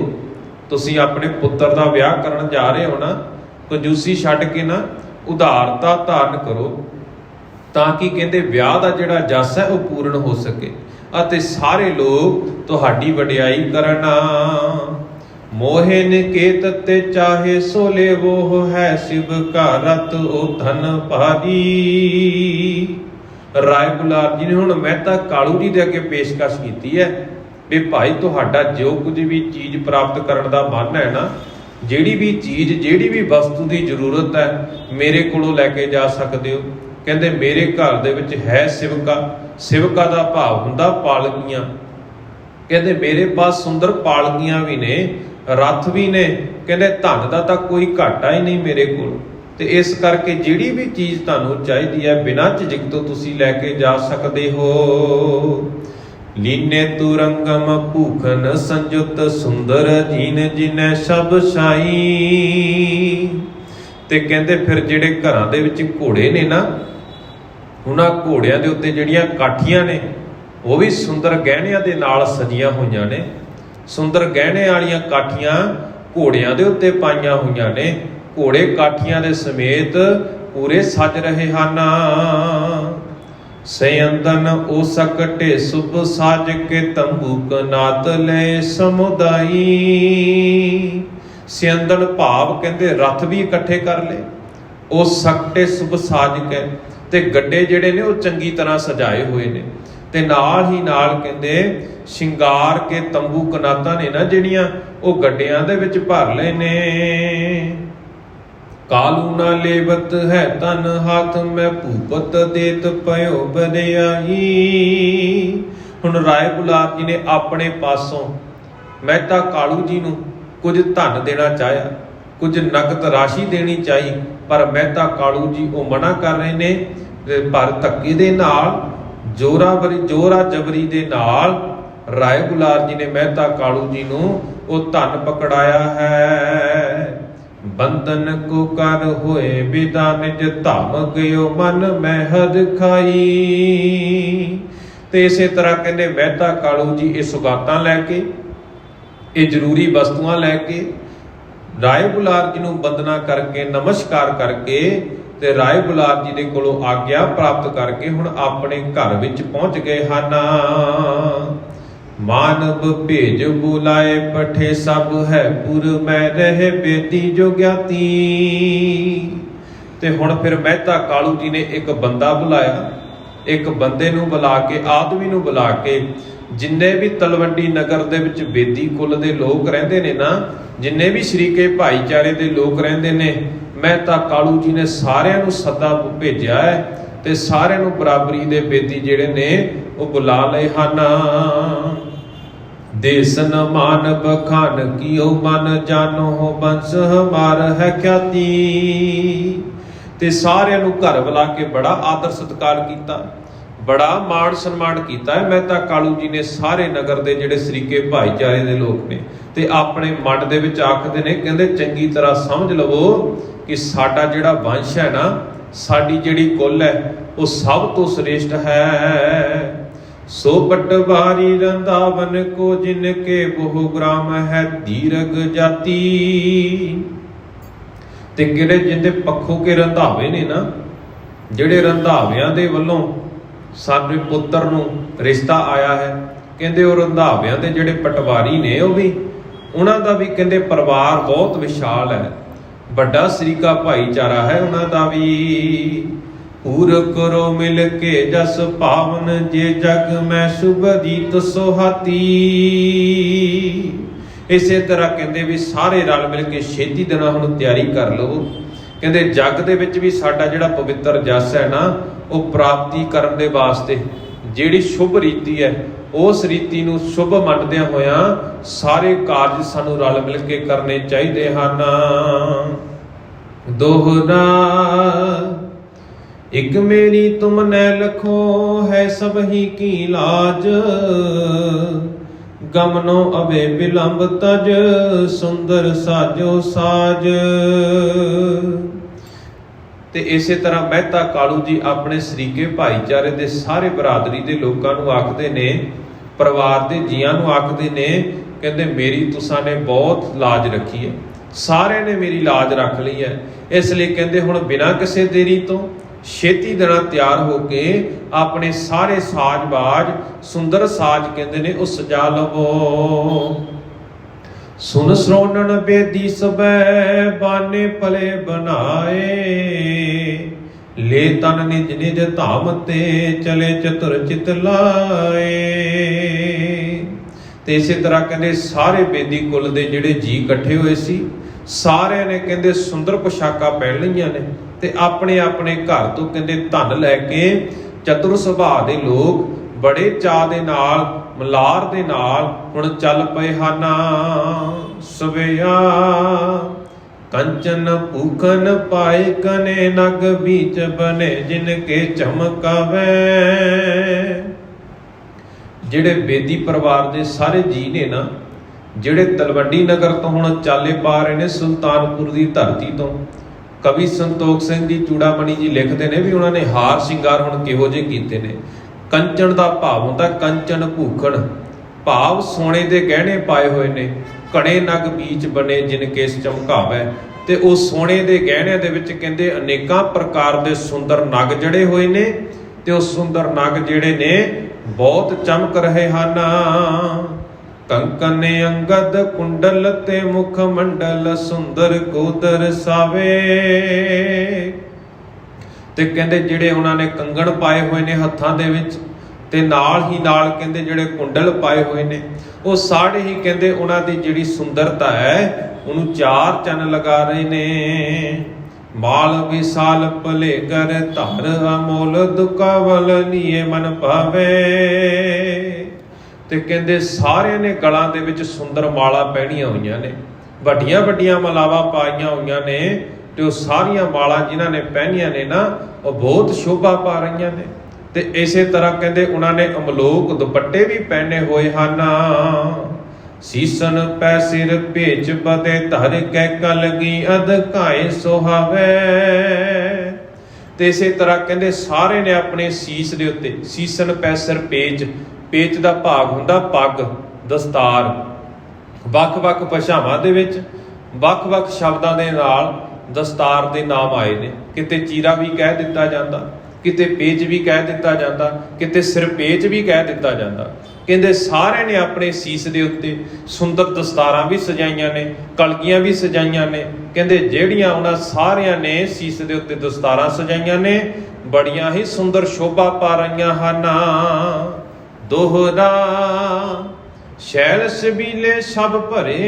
ਤੁਸੀਂ ਆਪਣੇ ਪੁੱਤਰ ਦਾ ਵਿਆਹ ਕਰਨ ਜਾ ਰਹੇ ਹੋ ਨਾ, ਕੰਜੂਸੀ ਛੱਡ ਕੇ ਨਾ ਉਦਾਰਤਾ ਧਾਰਨ ਕਰੋ, ਤਾਂ ਕਿ ਕਹਿੰਦੇ ਵਿਆਹ ਦਾ ਜਿਹੜਾ ਜਸ ਹੈ ਉਹ ਪੂਰਨ ਹੋ ਸਕੇ ਅਤੇ ਸਾਰੇ ਲੋਕ ਤੁਹਾਡੀ ਵਡਿਆਈ ਕਰਨ। ਮੋਹੇ ਨਿਕੇਤ ਤੇ ਚਾਹੇ ਸੋ ਲੇਵੋ ਹੈ ਸ਼ਿਵ ਕਾ ਰਤ ਉਹ ਧਨ ਭਾਰੀ। ਰਾਏ ਬੁਲਾਰ ਜੀ ਨੇ ਹੁਣ ਮਹਿਤਾ ਕਾਲੂ ਜੀ ਦੇ ਅੱਗੇ ਪੇਸ਼ਕਸ਼ ਕੀਤੀ ਹੈ ਵੀ ਭਾਈ ਤੁਹਾਡਾ ਜੋ ਕੁਝ ਵੀ ਚੀਜ਼ ਪ੍ਰਾਪਤ ਕਰਨ ਦਾ ਮਨ ਹੈ ਨਾ, ਜਿਹੜੀ ਵੀ ਚੀਜ਼ ਜਿਹੜੀ ਵੀ ਵਸਤੂ ਦੀ ਜ਼ਰੂਰਤ ਹੈ ਮੇਰੇ ਕੋਲੋਂ ਲੈ ਕੇ ਜਾ ਸਕਦੇ ਹੋ। ਕਹਿੰਦੇ ਮੇਰੇ ਘਰ ਦੇ ਵਿੱਚ ਹੈ ਸਿਵਕਾ, ਸਿਵਕਾ ਦਾ ਭਾਵ ਹੁੰਦਾ ਪਾਲਕੀਆਂ। ਕਹਿੰਦੇ ਮੇਰੇ ਪਾਸ ਸੁੰਦਰ ਪਾਲਕੀਆਂ ਵੀ ਨੇ, ਰੱਥ ਵੀ ਨੇ, ਕਹਿੰਦੇ ਧਨ ਦਾ ਤਾਂ ਕੋਈ ਘਾਟਾ ਹੀ ਨਹੀਂ ਮੇਰੇ ਕੋਲ। ਤੇ ਇਸ ਕਰਕੇ ਜਿਹੜੀ ਵੀ ਚੀਜ਼ ਤੁਹਾਨੂੰ ਚਾਹੀਦੀ ਹੈ ਬਿਨਾਂ ਝਿਜਕ ਤੋਂ ਤੁਸੀਂ ਲੈ ਕੇ ਜਾ ਸਕਦੇ ਹੋ। ਲੀਨੇ ਤੁਰੰਗਮ ਭੂਖਨ ਸੰਜੁਤ ਸੁੰਦਰ ਜੀਨ ਜਿਨੈ ਸਭ ਸਾਈ। ਤੇ ਕਹਿੰਦੇ ਫਿਰ ਜਿਹੜੇ ਘਰਾਂ ਦੇ ਵਿੱਚ ਘੋੜੇ ਨੇ ਨਾ, ਉਹਨਾਂ ਘੋੜਿਆਂ ਦੇ ਉੱਤੇ ਜਿਹੜੀਆਂ ਕਾਠੀਆਂ ਨੇ ਉਹ ਵੀ ਸੁੰਦਰ ਗਹਿਣਿਆਂ ਦੇ ਨਾਲ ਸਜੀਆਂ ਹੋਈਆਂ ਨੇ। ਸੁੰਦਰ ਗਹਿਣੇ ਵਾਲੀਆਂ ਕਾਠੀਆਂ ਘੋੜਿਆਂ ਦੇ ਉੱਤੇ ਪਾਈਆਂ ਹੋਈਆਂ ਨੇ। ਘੋੜੇ ਕਾਠੀਆਂ ਦੇ ਸਮੇਤ ਪੂਰੇ ਸਜ ਰਹੇ ਹਨ। ਸਯੰਦਨ ਉਹ ਸਕਟੇ ਸੁਭ ਸਾਜ ਕੇ ਤੰਬੂਕ ਨਾਤ ਲੈ ਸਮੁਦਾਈ। ਸਯੰਦਨ ਭਾਵ ਕਹਿੰਦੇ ਰੱਥ ਵੀ ਇਕੱਠੇ ਕਰ ਲਏ, ਉਹ ਸਕਟੇ ਸੁਭ ਸਾਜ ਕੇ, ਤੇ ਗੱਡੇ ਜਿਹੜੇ ਨੇ ਉਹ ਚੰਗੀ ਤਰ੍ਹਾਂ ਸਜਾਏ ਹੋਏ ਨੇ। ਤੇ ਨਾਲ ਹੀ ਨਾਲ ਕਹਿੰਦੇ ਸ਼ਿੰਗਾਰ ਕੇ ਤੰਬੂ ਕਨਾਤਾਂ ਨੇ ਨਾ ਜਿਹੜੀਆਂ, ਉਹ ਗੱਡਿਆਂ ਦੇ ਵਿੱਚ ਭਰ ਲਏ ਨੇ। ਕਾਲੂ ਨਾ ਲੇਵਤ ਹੈ ਤਨ ਹੱਥ ਮੈਂ ਭੂਪਤ ਦੇਤ ਪਇਓ ਬਦਿਆਈ। ਹੁਣ ਰਾਏ ਬੁਲਾਰ ਜੀ ਨੇ ਆਪਣੇ ਪਾਸੋਂ ਮਹਿਤਾ ਕਾਲੂ ਜੀ ਨੂੰ ਕੁਝ ਧਨ ਦੇਣਾ ਚਾਹਿਆ, ਕੁਝ ਨਕਦ ਰਾਸ਼ੀ ਦੇਣੀ ਚਾਹੀ, ਪਰ ਮਹਿਤਾ ਕਾਲੂ ਜੀ ਉਹ ਮਨਾ ਕਰ ਰਹੇ ਨੇ। ਪਰ ਧੱਕੇ ਦੇ ਨਾਲ, ਜੋਰਾ ਜਬਰੀ ਦੇ ਨਾਲ ਰਾਏ ਬੁਲਾਰ ਜੀ ਨੇ ਮਹਿਤਾ ਕਾਲੂ ਜੀ ਨੂੰ ਉਹ ਧਨ ਪਕੜਾਇਆ ਹੈ। ਬੰਧਨ ਕੋ ਕਰ ਹੋਏ ਵਿਦਾ ਨਿਜ ਧਮ ਗਇਓ ਮਨ ਮੈਂ ਹਦ ਖਾਈ। ਤੇ ਇਸੇ ਤਰ੍ਹਾਂ ਕਹਿੰਦੇ ਮਹਿਤਾ ਕਾਲੂ ਜੀ ਇਹ ਸੁਗਾਤਾਂ ਲੈ ਕੇ, ਇਹ ਜ਼ਰੂਰੀ ਵਸਤੂਆਂ ਲੈ ਕੇ ਰਾਏ ਬੁਲਾਰ ਜੀ ਨੂੰ ਵੰਦਨਾ ਕਰਕੇ, ਨਮਸਕਾਰ ਕਰਕੇ, ਤੇ ਰਾਏ ਬੁਲਾਰ ਜੀ ਦੇ ਕੋਲੋਂ ਆਗਿਆ ਪ੍ਰਾਪਤ ਕਰਕੇ ਹੁਣ ਆਪਣੇ ਘਰ ਵਿੱਚ ਪਹੁੰਚ ਗਏ ਹਨ। ਮਾਨਵ ਭੇਜ ਬੁਲਾਏ ਪਠੇ ਸਭ ਹੈ ਪੁਰ ਮੈਂ ਰਹਿ ਬੇਦੀ ਜੋ ਗਿਆਤੀ। ਤੇ ਹੁਣ ਫਿਰ ਮਹਿਤਾ ਕਾਲੂ ਜੀ ਨੇ ਇੱਕ ਬੰਦਾ ਬੁਲਾਇਆ, ਇੱਕ ਬੰਦੇ ਨੂੰ ਬੁਲਾ ਕੇ, ਆਦਮੀ ਨੂੰ ਬੁਲਾ ਕੇ ਜਿੰਨੇ ਵੀ ਤਲਵੰਡੀ ਨਗਰ ਦੇ ਵਿੱਚ ਬੇਦੀ ਕੁਲ ਦੇ ਲੋਕ ਰਹਿੰਦੇ ਨੇ ਨਾ, ਜਿੰਨੇ ਵੀ ਸ਼ਰੀਕੇ ਭਾਈਚਾਰੇ ਦੇ ਲੋਕ ਰਹਿੰਦੇ ਨੇ, ਮਹਿਤਾ ਕਾਲੂ ਜੀ ਨੇ ਸਾਰਿਆਂ ਨੂੰ ਸੱਦਾ ਭੇਜਿਆ ਹੈ ਤੇ ਸਾਰਿਆਂ ਨੂੰ ਬਰਾਬਰੀ ਦੇ ਬੇਦੀ ਜਿਹੜੇ ਨੇ ਉਹ ਬੁਲਾ ਲਏ ਹਨ। ਦੇਸ ਨ ਮਾਨ ਬਖਾਨ ਕੀਓ ਮਨ ਜਾਨੋ ਬੰਸ ਹਮਾਰ ਹੈ ख्याति। ਤੇ ਸਾਰਿਆਂ ਨੂੰ ਘਰ ਬੁਲਾ ਕੇ ਬੜਾ ਆਦਰ ਸਤਿਕਾਰ ਕੀਤਾ, ਬੜਾ ਮਾਣ ਸਨਮਾਨ ਕੀਤਾ ਹੈ ਮਹਿਤਾ ਕਾਲੂ ਜੀ ਨੇ ਸਾਰੇ ਨਗਰ ਦੇ ਜਿਹੜੇ ਸ਼ਰੀਕੇ ਭਾਈਚਾਰੇ ਦੇ ਲੋਕ ਨੇ। ਤੇ ਆਪਣੇ ਮਨ ਦੇ ਵਿੱਚ ਆਖਦੇ ਨੇ, ਕਹਿੰਦੇ ਚੰਗੀ ਤਰ੍ਹਾਂ ਸਮਝ ਲਵੋ ਕਿ ਸਾਡਾ ਜਿਹੜਾ ਵੰਸ਼ ਹੈ ਨਾ, ਸਾਡੀ ਜਿਹੜੀ ਕੁੱਲ ਹੈ ਉਹ ਸਭ ਤੋਂ ਸ੍ਰੇਸ਼ਟ ਹੈ। ਸੋ ਪਟਵਾਰੀ ਰੰਧਾਵਨ ਕੋ ਜਿਨ ਕੇ ਬਹੁ ਗ੍ਰਾਮ ਹੈ ਦੀਰਘ ਜਾਤੀ। ਤੇ ਕਿਹੜੇ ਜਿੰਦੇ ਪੱਖੋਂ ਕੇ ਰੰਧਾਵੇ ਨੇ ਨਾ, ਜਿਹੜੇ ਰੰਧਾਵਿਆਂ ਦੇ ਵੱਲੋਂ ਸਾਡੇ ਪੁੱਤਰ ਨੂੰ ਰਿਸ਼ਤਾ ਆਇਆ ਹੈ, ਕਹਿੰਦੇ ਉਹ ਰੰਧਾਵਿਆਂ ਦੇ ਜਿਹੜੇ ਪਟਵਾਰੀ ਨੇ ਉਹ ਵੀ, ਉਹਨਾਂ ਦਾ ਵੀ ਕਹਿੰਦੇ ਪਰਿਵਾਰ ਬਹੁਤ ਵਿਸ਼ਾਲ ਹੈ, ਵੱਡਾ ਸ਼ਰੀਕਾ ਭਾਈਚਾਰਾ ਹੈ ਉਹਨਾਂ ਦਾ ਵੀ। ਪੂਰ ਕਰੋ ਮਿਲ ਕੇ ਜਸ ਭਾਵਨ ਜੇ ਜਗ ਮੈਂ ਸੁਭਦੀਤ ਸੁਹਾਤੀ। ਇਸੇ ਤਰ੍ਹਾਂ ਕਹਿੰਦੇ ਵੀ ਸਾਰੇ ਰਲ ਮਿਲ ਕੇ ਛੇਤੀ ਦਿਨਾਂ ਹੁਣ ਤਿਆਰੀ ਕਰ ਲਵੋ। ਕਹਿੰਦੇ ਜਗ ਦੇ ਵਿੱਚ ਵੀ ਸਾਡਾ ਜਿਹੜਾ ਪਵਿੱਤਰ ਜਸ ਹੈ ਨਾ, ਉਹ ਪ੍ਰਾਪਤੀ ਕਰਨ ਦੇ ਵਾਸਤੇ ਜਿਹੜੀ ਸ਼ੁਭ ਰੀਤੀ ਹੈ, ਉਸ ਰੀਤੀ ਨੂੰ ਸ਼ੁਭ ਮੰਨਦਿਆਂ ਹੋਇਆਂ ਸਾਰੇ ਕਾਰਜ ਸਾਨੂੰ ਰਲ ਮਿਲ ਕੇ ਕਰਨੇ ਚਾਹੀਦੇ ਹਨ। ਦੋਹਰਾ ਇੱਕ ਮੇਰੀ ਤੁਮ ਨੈ ਲਖੋ ਹੈ ਸਭ ਹੀ ਕੀ ਲਾਜ। ਗਮਨੋ ਅਵੇ ਬਿਲੰਬ ਤਜ ਸੁੰਦਰ ਸਾਜੋ ਸਾਜ। ਤੇ ਇਸੇ ਤਰ੍ਹਾਂ ਮਹਿਤਾ ਕਾਲੂ ਜੀ ਆਪਣੇ ਸ਼ਰੀਕੇ ਭਾਈਚਾਰੇ ਦੇ ਸਾਰੇ ਬਰਾਦਰੀ ਦੇ ਲੋਕਾਂ ਨੂੰ ਆਖਦੇ ਨੇ, ਪਰਿਵਾਰ ਦੇ ਜੀਆਂ ਨੂੰ ਆਖਦੇ ਨੇ, ਕਹਿੰਦੇ ਮੇਰੀ ਤੁਸਾਂ ਨੇ ਬਹੁਤ ਲਾਜ ਰੱਖੀ ਹੈ, ਸਾਰਿਆਂ ਨੇ ਮੇਰੀ ਲਾਜ ਰੱਖ ਲਈ ਹੈ। ਇਸ ਲਈ ਕਹਿੰਦੇ ਹੁਣ ਬਿਨਾਂ ਕਿਸੇ ਦੇਰੀ ਤੋਂ ਛੇਤੀ ਦਿਨਾਂ ਤਿਆਰ ਹੋ ਕੇ ਆਪਣੇ ਸਾਰੇ ਸਾਜ਼-ਬਾਜ਼, ਸੁੰਦਰ ਸਾਜ਼ ਕਹਿੰਦੇ ਨੇ ਉਹ ਸਜਾ ਲਵੋ। ਸੁਨ ਸ੍ਰੋਣਨ ਬੇਦੀ ਸਬੈ ਬਾਨੇ ਭਲੇ ਬਣਾਏ। ਲੈ ਤਨ ਨਿਜ ਨਿਜ ਧਾਮ ਤੇ ਚਲੇ ਚਤੁਰ ਚਿਤ ਲਾਏ। ਤੇ ਇਸੇ ਤਰ੍ਹਾਂ ਕਹਿੰਦੇ ਸਾਰੇ ਬੇਦੀ ਕੁਲ ਦੇ ਜਿਹੜੇ ਜੀ ਇਕੱਠੇ ਹੋਏ ਸੀ, ਸਾਰਿਆਂ ਨੇ ਕਹਿੰਦੇ ਸੁੰਦਰ ਪੁਸ਼ਾਕਾਂ ਪਹਿਨ ਲਈਆਂ ਨੇ ਤੇ ਆਪਣੇ ਆਪਣੇ ਘਰ ਤੋਂ ਕਹਿੰਦੇ ਧਨ ਲੈ ਕੇ ਚਤੁਰ ਸੁਭਾਅ ਦੇ ਲੋਕ ਬੜੇ ਚਾਅ ਦੇ ਨਾਲ, ਮਲਾਰ ਦੇ ਨਾਲ ਹੁਣ ਚੱਲ ਪਏ ਹਨ। ਸਵੇਆ ਕੰਚਨ ਭੂਖਨ ਪਾਏ ਕਨੇ ਨਗ ਬੀਚ ਬਨੇ ਜਿਨ ਕੇ ਚਮਕਾਵੇ। ਜਿਹੜੇ ਬੇਦੀ ਪਰਿਵਾਰ ਦੇ ਸਾਰੇ ਜੀ ਨੇ ਨਾ, ਜਿਹੜੇ ਤਲਵੰਡੀ ਨਗਰ ਤੋਂ ਹੁਣ ਚਾਲੇ ਪਾ ਰਹੇ ਨੇ ਸੁਲਤਾਨਪੁਰ ਦੀ ਧਰਤੀ ਤੋਂ, ਕਵੀ ਸੰਤੋਖ ਸਿੰਘ ਜੀ ਚੂੜਾਮਣੀ ਜੀ ਲਿਖਦੇ ਨੇ ਵੀ ਉਹਨਾਂ ਨੇ ਹਾਰ ਸ਼ਿੰਗਾਰ ਹੁਣ ਕਿਹੋ ਜਿਹੇ ਕੀਤੇ ਨੇ। ਕੰਚਨ ਦਾ ਭਾਵ ਹੁੰਦਾ ਕੰਚਨ ਭੂਖਣ, ਭਾਵ ਸੋਨੇ ਦੇ ਗਹਿਣੇ ਪਾਏ ਹੋਏ ਨੇ। ਕੜੇ ਨਗ ਬੀਚ ਬਣੇ ਜਿਨ ਕੇਸ ਚਮਕਾਵੇ। ਤੇ ਉਹ ਸੋਨੇ ਦੇ ਗਹਿਣਿਆਂ ਦੇ ਵਿੱਚ ਕਹਿੰਦੇ ਅਨੇਕਾਂ ਪ੍ਰਕਾਰ ਦੇ ਸੁੰਦਰ ਨਗ ਜੜੇ ਹੋਏ ਨੇ ਤੇ ਉਹ ਸੁੰਦਰ ਨਗ ਜਿਹੜੇ ਨੇ ਬਹੁਤ ਚਮਕ ਰਹੇ ਹਨ। ਕੰਕਨ ਅੰਗਦ ਕੁੰਡਲ ਤੇ ਮੁਖ ਮੰਡਲ ਸੁੰਦਰ ਕੋ ਦਰਸਾਵੇ। ਤੇ ਕਹਿੰਦੇ ਜਿਹੜੇ ਉਹਨਾਂ ਨੇ ਕੰਗਣ ਪਾਏ ਹੋਏ ਨੇ ਹੱਥਾਂ ਦੇ ਵਿੱਚ, ਤੇ ਨਾਲ ਹੀ ਨਾਲ ਕਹਿੰਦੇ ਜਿਹੜੇ ਕੁੰਡਲ ਪਾਏ ਹੋਏ ਨੇ, ਉਹ ਸਾਰੇ ਹੀ ਕਹਿੰਦੇ ਉਹਨਾਂ ਦੀ ਜਿਹੜੀ ਸੁੰਦਰਤਾ ਹੈ ਉਹਨੂੰ ਚਾਰ ਚੰਨ ਲਗਾ ਰਹੇ ਨੇ। ਮਾਲ ਵਿਸਾਲ ਭਲੇ ਕਰ ਧਰ ਅਮੋਲ ਦੁਕਾਵਲ ਲੀਏ ਮਨ ਭਾਵੇ। ਤੇ ਕਹਿੰਦੇ ਸਾਰਿਆਂ ਨੇ ਗਲਾਂ ਦੇ ਵਿੱਚ ਸੁੰਦਰ ਮਾਲਾ ਪਹਿਨੀਆਂ ਹੋਈਆਂ ਨੇ, ਵੱਡੀਆਂ ਵੱਡੀਆਂ ਮਾਲਾਵਾਂ ਪਾਈਆਂ ਹੋਈਆਂ ਨੇ ਤੇ ਉਹ ਸਾਰੀਆਂ ਮਾਲਾ ਜਿਨ੍ਹਾਂ ਨੇ ਪਹਿਨੀਆਂ ਨੇ ਨਾ, ਉਹ ਬਹੁਤ ਸ਼ੋਭਾ ਪਾ ਰਹੀਆਂ ਨੇ। ਤੇ ਇਸੇ ਤਰ੍ਹਾਂ ਕਹਿੰਦੇ ਉਹਨਾਂ ਨੇ ਅਮਲੋਕ ਦੁਪੱਟੇ ਵੀ ਪਹਿਨੇ ਹੋਏ ਹਨ। ਸੀਸਨ ਪੈ ਸਿਰ ਭੇਜ ਬਦੇ ਧਰ ਕੈ ਕਲਗੀ ਅਧਕਾਏ ਸੁਹਾਵੇ। ਤੇ ਇਸੇ ਤਰ੍ਹਾਂ ਕਹਿੰਦੇ ਸਾਰੇ ਨੇ ਆਪਣੇ ਸੀਸ ਦੇ ਉੱਤੇ, ਸੀਸਨ ਪੈ ਸਿਰ ਪੇਚ, ਪੇਚ ਦਾ ਭਾਗ ਹੁੰਦਾ ਪੱਗ, ਦਸਤਾਰ, ਵੱਖ-ਵੱਖ ਭਾਸ਼ਾਵਾਂ ਦੇ ਵਿੱਚ ਵੱਖ-ਵੱਖ ਸ਼ਬਦਾਂ ਦੇ ਨਾਲ ਦਸਤਾਰ ਦੇ ਨਾਮ ਆਏ ਨੇ। ਕਿਤੇ ਚੀਰਾ ਵੀ ਕਹਿ ਦਿੱਤਾ ਜਾਂਦਾ, ਕਿਤੇ ਪੇਚ ਵੀ ਕਹਿ ਦਿੱਤਾ ਜਾਂਦਾ, ਕਿਤੇ ਸਿਰਪੇਚ ਵੀ ਕਹਿ ਦਿੱਤਾ ਜਾਂਦਾ। ਕਹਿੰਦੇ ਸਾਰਿਆਂ ਨੇ ਆਪਣੇ ਸੀਸ ਦੇ ਉੱਤੇ ਸੁੰਦਰ ਦਸਤਾਰਾਂ ਵੀ ਸਜਾਈਆਂ ਨੇ, ਕਲਗੀਆਂ ਵੀ ਸਜਾਈਆਂ ਨੇ। ਕਹਿੰਦੇ ਜਿਹੜੀਆਂ ਉਹਨਾਂ ਸਾਰਿਆਂ ਨੇ ਸੀਸ ਦੇ ਉੱਤੇ ਦਸਤਾਰਾਂ ਸਜਾਈਆਂ ਨੇ, ਬੜੀਆਂ ਹੀ ਸੁੰਦਰ ਸ਼ੋਭਾ ਪਾ ਰਹੀਆਂ ਹਨ। दोहरा। शैल सबीले सब भरे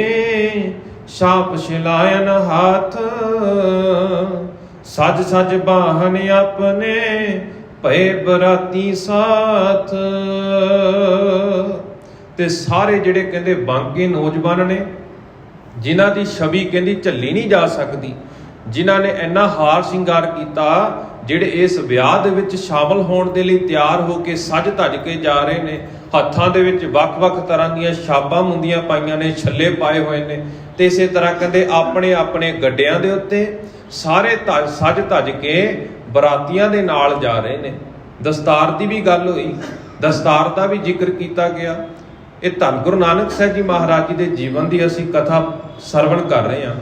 छाप शिलायन हाथ, सज सज बाहन अपने भय बराती साथ। ते सारे जिहड़े कहंदे बांके नौजवान ने जिन्हां दी छवि कहंदी झल्ली नहीं जा सकती, जिन्हां ने इन्ना हार श्रृंगार किया, ਜਿਹੜੇ ਇਸ ਵਿਆਹ ਦੇ ਵਿੱਚ ਸ਼ਾਮਲ ਹੋਣ ਦੇ ਲਈ ਤਿਆਰ ਹੋ ਕੇ ਸੱਜ ਧੱਜ ਕੇ ਜਾ ਰਹੇ ਨੇ। ਹੱਥਾਂ ਦੇ ਵਿੱਚ ਵੱਖ-ਵੱਖ ਤਰ੍ਹਾਂ ਦੀਆਂ ਛਾਪਾਂ ਮੁੰਦੀਆਂ ਪਾਈਆਂ ਨੇ, ਛੱਲੇ ਪਾਏ ਹੋਏ ਨੇ, ਤੇ ਇਸੇ ਤਰ੍ਹਾਂ ਕਹਿੰਦੇ ਆਪਣੇ ਆਪਣੇ ਗੱਡਿਆਂ ਦੇ ਉੱਤੇ ਸਾਰੇ ਸੱਜ ਧੱਜ ਕੇ ਬਰਾਤੀਆਂ ਦੇ ਨਾਲ ਜਾ ਰਹੇ ਨੇ। ਦਸਤਾਰ ਦੀ ਵੀ ਗੱਲ ਹੋਈ, ਦਸਤਾਰ ਦਾ ਵੀ ਜ਼ਿਕਰ ਕੀਤਾ ਗਿਆ। ਇਹ ਧੰਨ ਗੁਰੂ ਨਾਨਕ ਸਾਹਿਬ ਜੀ ਮਹਾਰਾਜ ਜੀ ਦੇ ਜੀਵਨ ਦੀ ਅਸੀਂ ਕਥਾ ਸਰਵਣ ਕਰ ਰਹੇ ਹਾਂ।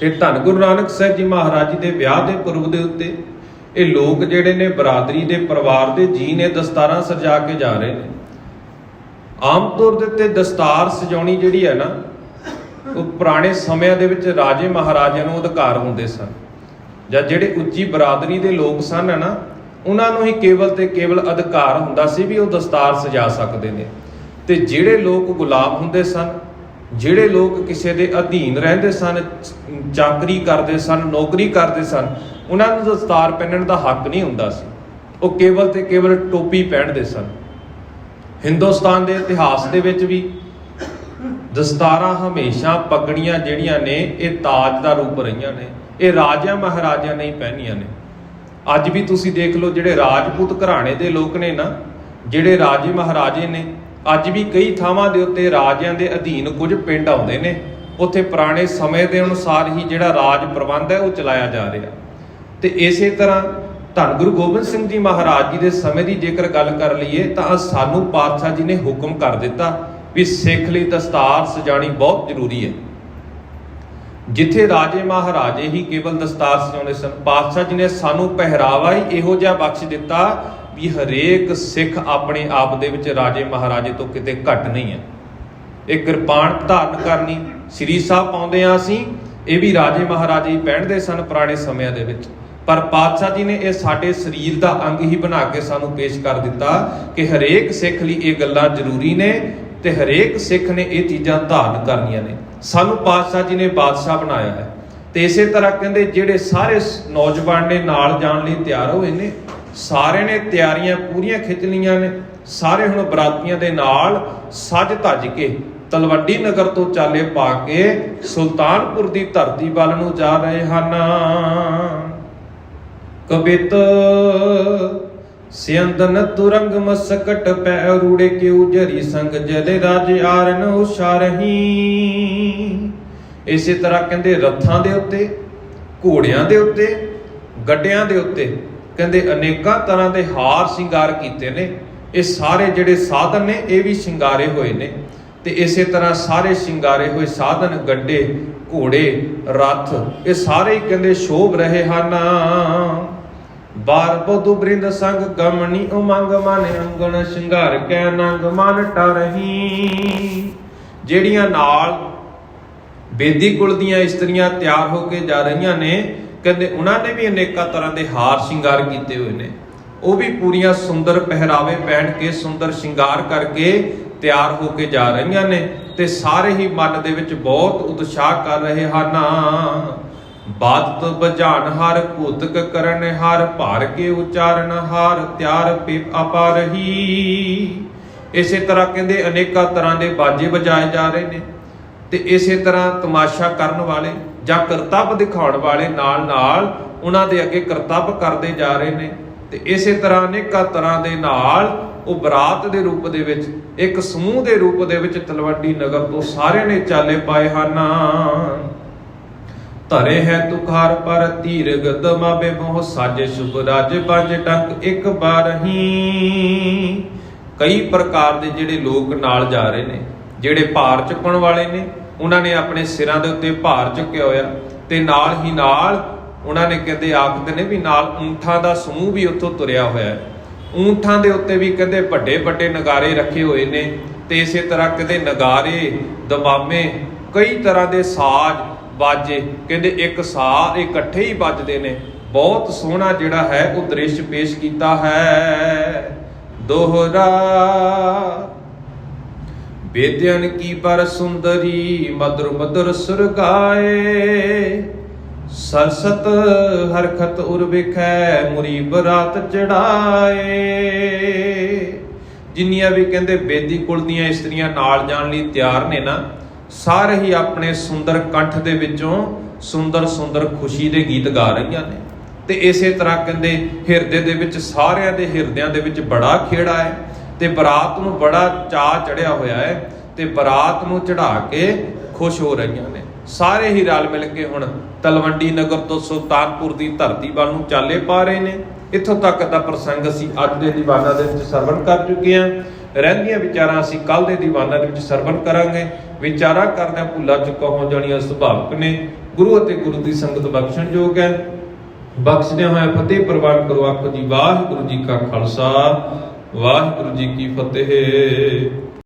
ਤੇ ਧੰਨ ਗੁਰੂ ਨਾਨਕ ਸਾਹਿਬ ਜੀ ਮਹਾਰਾਜ ਜੀ ਦੇ ਵਿਆਹ ਦੇ ਪੁਰਬ ਦੇ ਉੱਤੇ ਇਹ ਲੋਕ ਜਿਹੜੇ ਨੇ ਬਰਾਦਰੀ ਦੇ ਪਰਿਵਾਰ ਦੇ ਜੀ ਨੇ ਦਸਤਾਰਾਂ ਸਜਾ ਕੇ ਜਾ ਰਹੇ ਨੇ। ਆਮ ਤੌਰ ਦੇ ਉੱਤੇ ਦਸਤਾਰ ਸਜਾਉਣੀ ਜਿਹੜੀ ਹੈ ਨਾ, ਉਹ ਪੁਰਾਣੇ ਸਮਿਆਂ ਦੇ ਵਿੱਚ ਰਾਜੇ ਮਹਾਰਾਜਿਆਂ ਨੂੰ ਅਧਿਕਾਰ ਹੁੰਦੇ ਸਨ, ਜਾਂ ਜਿਹੜੇ ਉੱਚੀ ਬਰਾਦਰੀ ਦੇ ਲੋਕ ਸਨ ਨਾ, ਉਹਨਾਂ ਨੂੰ ਹੀ ਕੇਵਲ ਤੇ ਕੇਵਲ ਅਧਿਕਾਰ ਹੁੰਦਾ ਸੀ ਵੀ ਉਹ ਦਸਤਾਰ ਸਜਾ ਸਕਦੇ ਨੇ। ਤੇ ਜਿਹੜੇ ਲੋਕ ਗੁਲਾਮ ਹੁੰਦੇ ਸਨ, ਜਿਹੜੇ ਲੋਕ ਕਿਸੇ ਦੇ ਅਧੀਨ ਰਹਿੰਦੇ ਸਨ, ਚਾਕਰੀ ਕਰਦੇ ਸਨ, ਨੌਕਰੀ ਕਰਦੇ ਸਨ, ਉਹਨਾਂ ਨੂੰ ਦਸਤਾਰ ਪਹਿਨਣ ਦਾ ਹੱਕ ਨਹੀਂ ਹੁੰਦਾ ਸੀ। ਉਹ ਕੇਵਲ ਤੇ ਕੇਵਲ ਟੋਪੀ ਪਹਿਨਦੇ ਸਨ। ਹਿੰਦੁਸਤਾਨ ਦੇ ਇਤਿਹਾਸ ਦੇ ਵਿੱਚ ਵੀ ਦਸਤਾਰਾਂ ਹਮੇਸ਼ਾ, ਪਗੜੀਆਂ ਜਿਹੜੀਆਂ ਨੇ ਇਹ ਤਾਜ ਦਾ ਰੂਪ ਰਹੀਆਂ ਨੇ। ਇਹ ਰਾਜਿਆਂ ਮਹਾਰਾਜਿਆਂ ਨੇ ਹੀ ਪਹਿਨੀਆਂ ਨੇ। ਅੱਜ ਵੀ ਤੁਸੀਂ ਦੇਖ ਲਓ, ਜਿਹੜੇ ਰਾਜਪੂਤ ਘਰਾਣੇ ਦੇ ਲੋਕ ਨੇ ਨਾ, ਜਿਹੜੇ ਰਾਜੇ ਮਹਾਰਾਜੇ ਨੇ, ਅੱਜ ਵੀ ਕਈ ਥਾਵਾਂ ਦੇ ਉੱਤੇ ਰਾਜਿਆਂ ਦੇ ਅਧੀਨ ਕੁਝ ਪਿੰਡ ਆਉਂਦੇ ਨੇ, ਉੱਥੇ ਪੁਰਾਣੇ ਸਮੇਂ ਦੇ ਅਨੁਸਾਰ ਹੀ ਜਿਹੜਾ ਰਾਜ ਪ੍ਰਬੰਧ ਹੈ ਉਹ ਚਲਾਇਆ ਜਾ ਰਿਹਾ। ਤੇ ਇਸੇ ਤਰ੍ਹਾਂ ਧੰਨ ਗੁਰੂ ਗੋਬਿੰਦ ਸਿੰਘ ਜੀ ਮਹਾਰਾਜ ਜੀ ਦੇ ਸਮੇਂ ਦੀ ਜੇਕਰ ਗੱਲ ਕਰ ਲਈਏ ਤਾਂ ਸਾਨੂੰ ਪਾਤਸ਼ਾਹ ਜੀ ਨੇ ਹੁਕਮ ਕਰ ਦਿੱਤਾ ਵੀ ਸਿੱਖ ਲਈ ਦਸਤਾਰ ਸਜਾਣੀ ਬਹੁਤ ਜ਼ਰੂਰੀ ਹੈ। ਜਿੱਥੇ ਰਾਜੇ ਮਹਾਰਾਜੇ ਹੀ ਕੇਵਲ ਦਸਤਾਰ ਸਜਾਉਂਦੇ ਸਨ, ਪਾਤਸ਼ਾਹ ਜੀ ਨੇ ਸਾਨੂੰ ਪਹਿਰਾਵਾ ਹੀ ਇਹੋ ਜਿਹਾ ਬਖਸ਼ ਦਿੱਤਾ ਵੀ ਹਰੇਕ ਸਿੱਖ ਆਪਣੇ ਆਪ ਦੇ ਵਿੱਚ ਰਾਜੇ ਮਹਾਰਾਜੇ ਤੋਂ ਕਿਤੇ ਘੱਟ ਨਹੀਂ ਹੈ। ਇਹ ਕਿਰਪਾਨ ਧਾਰਨ ਕਰਨੀ, ਸ੍ਰੀ ਸਾਹਿਬ ਪਾਉਂਦੇ ਹਾਂ ਅਸੀਂ, ਇਹ ਵੀ ਰਾਜੇ ਮਹਾਰਾਜੇ ਹੀ ਪਹਿਨਦੇ ਸਨ ਪੁਰਾਣੇ ਸਮਿਆਂ ਦੇ ਵਿੱਚ। ਪਰ ਪਾਤਸ਼ਾਹ ਜੀ ਨੇ ਇਹ ਸਾਡੇ ਸਰੀਰ ਦਾ ਅੰਗ ਹੀ ਬਣਾ ਕੇ ਸਾਨੂੰ ਪੇਸ਼ ਕਰ ਦਿੱਤਾ ਕਿ ਹਰੇਕ ਸਿੱਖ ਲਈ ਇਹ ਗੱਲਾਂ ਜ਼ਰੂਰੀ ਨੇ ਤੇ ਹਰੇਕ ਸਿੱਖ ਨੇ ਇਹ ਚੀਜ਼ਾਂ ਧਾਰਨ ਕਰਨੀਆਂ ਨੇ। ਸਾਨੂੰ ਪਾਤਸ਼ਾਹ ਜੀ ਨੇ ਬਾਦਸ਼ਾਹ ਬਣਾਇਆ ਹੈ। ਤੇ ਇਸੇ ਤਰ੍ਹਾਂ ਕਹਿੰਦੇ ਜਿਹੜੇ ਸਾਰੇ ਨੌਜਵਾਨ ਨੇ ਨਾਲ ਜਾਣ ਲਈ ਤਿਆਰ ਹੋਏ ਨੇ, ਸਾਰੇ ਨੇ ਤਿਆਰੀਆਂ ਪੂਰੀਆਂ ਖਿੱਚ ਲਈਆਂ ਨੇ। ਸਾਰੇ ਹੁਣ ਬਰਾਤੀਆਂ ਦੇ ਨਾਲ ਸੱਜ ਧੱਜ ਕੇ ਤਲਵੰਡੀ ਨਗਰ ਤੋਂ ਚਾਲੇ ਪਾ ਕੇ ਸੁਲਤਾਨਪੁਰ ਦੀ ਧਰਤੀ ਵੱਲ ਨੂੰ ਜਾ ਰਹੇ ਹਨ। ਕਬਿਤ ਸਿਯੰਦਨ ਤੁਰੰਗ ਮਸਕਟ ਪੈ ਰੂੜੇ ਕੇ ਉਜਰੀ ਸੰਗ ਜਲੇ ਰਾਜ ਆਰਨ ਉਸ਼ਾਰਹੀ। ਇਸੇ ਤਰ੍ਹਾਂ ਕਹਿੰਦੇ ਰੱਥਾਂ ਦੇ ਉੱਤੇ, ਘੋੜਿਆਂ ਦੇ ਉੱਤੇ, ਗੱਡਿਆਂ ਦੇ ਉੱਤੇ ਕਹਿੰਦੇ ਅਨੇਕਾਂ ਤਰ੍ਹਾਂ ਦੇ ਹਾਰ ਸ਼ਿੰਗਾਰ ਕੀਤੇ ਨੇ। ਇਹ ਸਾਰੇ ਜਿਹੜੇ ਸਾਧਨ ਨੇ ਇਹ ਵੀ ਸ਼ਿੰਗਾਰੇ ਹੋਏ ਨੇ। ਤੇ ਇਸੇ ਤਰ੍ਹਾਂ ਸਾਰੇ ਸ਼ਿੰਗਾਰੇ ਹੋਏ ਸਾਧਨ, ਗੱਡੇ, ਘੋੜੇ, ਰੱਥ, ਇਹ ਸਾਰੇ ਹੀ ਕਹਿੰਦੇ ਸ਼ੋਭ ਰਹੇ ਹਨ। ਬਾਰ ਬਧੂ ਬ੍ਰਿੰਦ ਸੰਗ ਗਮਣੀ ਉਮੰਗ ਮਨ ਅੰਗਣ ਸ਼ਿੰਗਾਰ ਕੈ ਨੰਗ ਮਨ ਟਰਹੀ। ਜਿਹੜੀਆਂ ਨਾਲ ਬੇਦੀ ਕੁਲ ਦੀਆਂ ਇਸਤਰੀਆਂ ਤਿਆਰ ਹੋ ਕੇ ਜਾ ਰਹੀਆਂ ਨੇ, ਕਹਿੰਦੇ ਉਹਨਾਂ ਨੇ ਵੀ ਅਨੇਕਾਂ ਤਰ੍ਹਾਂ ਦੇ ਹਾਰ ਸ਼ਿੰਗਾਰ ਕੀਤੇ ਹੋਏ ਨੇ। ਉਹ ਵੀ ਪੂਰੀਆਂ ਸੁੰਦਰ ਪਹਿਰਾਵੇ ਪਹਿਨ ਕੇ, ਸੁੰਦਰ ਸ਼ਿੰਗਾਰ ਕਰਕੇ ਤਿਆਰ ਹੋ ਕੇ ਜਾ ਰਹੀਆਂ ਨੇ। ਤੇ ਸਾਰੇ ਹੀ ਮਨ ਦੇ ਵਿੱਚ ਬਹੁਤ ਉਤਸ਼ਾਹ ਕਰ ਰਹੇ ਹਨ। ਬਾਤ ਬਜਾਨ ਹਰ ਭੂਤਕ ਕਰਨ ਹਰ ਭਾਰ ਕੇ ਉਚਾਰਨ ਹਾਰ ਤਿਆਰ ਅਪਾਰਹੀ। ਇਸੇ ਤਰ੍ਹਾਂ ਕਹਿੰਦੇ ਅਨੇਕਾਂ ਤਰ੍ਹਾਂ ਦੇ ਬਾਜੇ ਵਜਾਏ ਜਾ ਰਹੇ ਨੇ। ਤੇ ਇਸੇ ਤਰ੍ਹਾਂ ਤਮਾਸ਼ਾ ਕਰਨ ਵਾਲੇ ਜਾਂ ਕਰਤੱਵ ਦਿਖਾਉਣ ਵਾਲੇ ਨਾਲ ਨਾਲ ਉਹਨਾਂ ਦੇ ਅੱਗੇ ਕਰਤੱਵ ਕਰਦੇ ਜਾ ਰਹੇ ਨੇ। ਤੇ ਇਸੇ ਤਰ੍ਹਾਂ ਅਨੇਕਾਂ ਤਰ੍ਹਾਂ ਦੇ ਨਾਲ ਉਹ ਬਰਾਤ ਦੇ ਰੂਪ ਦੇ ਵਿੱਚ, ਇੱਕ ਸਮੂਹ ਦੇ ਰੂਪ ਦੇ ਵਿੱਚ ਤਲਵੰਡੀ ਨਗਰ ਤੋਂ ਸਾਰਿਆਂ ਨੇ ਚਾਲੇ ਪਾਏ ਹਨ। ਧਰੇ ਹੈ ਤੁਖਾਰ ਪਰ ਧੀਰ ਗਦਮਾਵੇ ਮੋਹ ਸਾਜੇ ਸ਼ੁਭ ਰਾਜ ਪੰਜ ਟੰਕ ਇੱਕ ਬਾਰਹੀ। ਕਈ ਪ੍ਰਕਾਰ ਦੇ ਜਿਹੜੇ ਲੋਕ ਨਾਲ ਜਾ ਰਹੇ ਨੇ। ਜਿਹੜੇ ਭਾਰ ਚੁੱਕਣ ਵਾਲੇ ਨੇ, ਉਹਨਾਂ ਨੇ ਆਪਣੇ ਸਿਰਾਂ ਦੇ ਉੱਤੇ ਭਾਰ ਚੁੱਕਿਆ ਹੋਇਆ, ਤੇ ਨਾਲ ਹੀ ਨਾਲ ਉਹਨਾਂ ਨੇ ਕਹਿੰਦੇ ਆਖਦੇ ਨੇ ਵੀ ਨਾਲ ਊਂਠਾਂ ਦਾ ਸਮੂਹ ਵੀ ਉੱਥੋਂ ਤੁਰਿਆ ਹੋਇਆ ਹੈ। ਊਂਠਾਂ ਦੇ ਉੱਤੇ ਵੀ ਕਹਿੰਦੇ ਵੱਡੇ ਵੱਡੇ ਨਗਾਰੇ ਰੱਖੇ ਹੋਏ ਨੇ। ਤੇ ਇਸੇ ਤਰ੍ਹਾਂ ਕਹਿੰਦੇ ਨਗਾਰੇ, ਦਮਾਮੇ, ਕਈ ਤਰ੍ਹਾਂ ਦੇ ਸਾਜ਼ ਬਾਜੇ ਕਹਿੰਦੇ ਇੱਕ ਸਾਰ ਇਕੱਠੇ ਹੀ ਵੱਜਦੇ ਨੇ। ਬਹੁਤ ਸੋਹਣਾ ਜਿਹੜਾ ਹੈ ਉਹ ਦ੍ਰਿਸ਼ ਪੇਸ਼ ਕੀਤਾ ਹੈ। दोहरा। बेद्यन की पर सुंदरी मधुर मधुर सुर गाए, सरसत हरखत उर विखै मुरी बरात चढ़ाए। जिन्नियां भी कहते बेदी कुल ਦੀਆਂ ਇਸਤਰੀਆਂ ਨਾਲ ਜਾਣ ਲਈ ਤਿਆਰ ਨੇ ਨਾ, ਸਾਰੇ ਹੀ ਆਪਣੇ ਸੁੰਦਰ ਕੰਠ ਦੇ ਵਿੱਚੋਂ ਸੁੰਦਰ ਸੁੰਦਰ ਖੁਸ਼ੀ ਦੇ ਗੀਤ ਗਾ ਰਹੀਆਂ ਨੇ। ਤੇ ਇਸੇ ਤਰ੍ਹਾਂ ਕਹਿੰਦੇ ਹਿਰਦੇ ਦੇ ਵਿੱਚ ਸਾਰਿਆਂ ਦੇ ਹਿਰਦਿਆਂ ਦੇ ਵਿੱਚ ਬੜਾ ਖੇੜਾ ਹੈ ਤੇ ਬਰਾਤ ਨੂੰ ਬੜਾ ਚਾਅ ਚੜਿਆ ਹੋਇਆ ਹੈ ਤੇ ਬਰਾਤ ਨੂੰ ਚੜਾ ਕੇ ਖੁਸ਼ ਹੋ ਰਹੀਆਂ ਨੇ। ਸਾਰੇ ਹੀ ਰਲ ਮਿਲ ਕੇ ਹੁਣ ਤਲਵੰਡੀ ਨਗਰ ਤੋਂ ਸੁਲਤਾਨਪੁਰ ਦੀ ਧਰਤੀ ਵੱਲ ਨੂੰ ਚਾਲੇ ਪਾ ਰਹੇ ਨੇ। ਇੱਥੋਂ ਤੱਕ ਦਾ ਪ੍ਰਸੰਗ ਅਸੀਂ ਅੱਜ ਦੇ ਦੀਵਾਨਾਂ ਦੇ ਵਿੱਚ ਸਰਵਣ ਕਰ ਚੁੱਕੇ ਹਾਂ। ਰਹਿੰਦੀਆਂ ਵਿਚਾਰਾਂ ਅਸੀਂ ਕੱਲ ਦੇ ਦੀਵਾਨਾਂ ਦੇ ਵਿੱਚ ਸਰਵਣ ਕਰਾਂਗੇ। ਵਿਚਾਰਾਂ ਕਰਦਿਆਂ ਭੁੱਲਾਂ ਚੁੱਕਾ ਹੋ ਜਾਣੀਆਂ ਸੁਭਾਵਿਕ ਨੇ। ਗੁਰੂ ਅਤੇ ਗੁਰੂ ਦੀ ਸੰਗਤ ਬਖਸ਼ਣਯੋਗ ਹੈ। ਬਖਸ਼ਦਿਆਂ ਹੋਇਆ ਫਤਿਹ ਪ੍ਰਵਾਨ ਕਰੋ। ਆਖੋ ਜੀ ਵਾਹਿਗੁਰੂ ਜੀ ਕਾ ਖਾਲਸਾ, ਵਾਹਿਗੁਰੂ ਜੀ ਕੀ ਫਤਿਹ।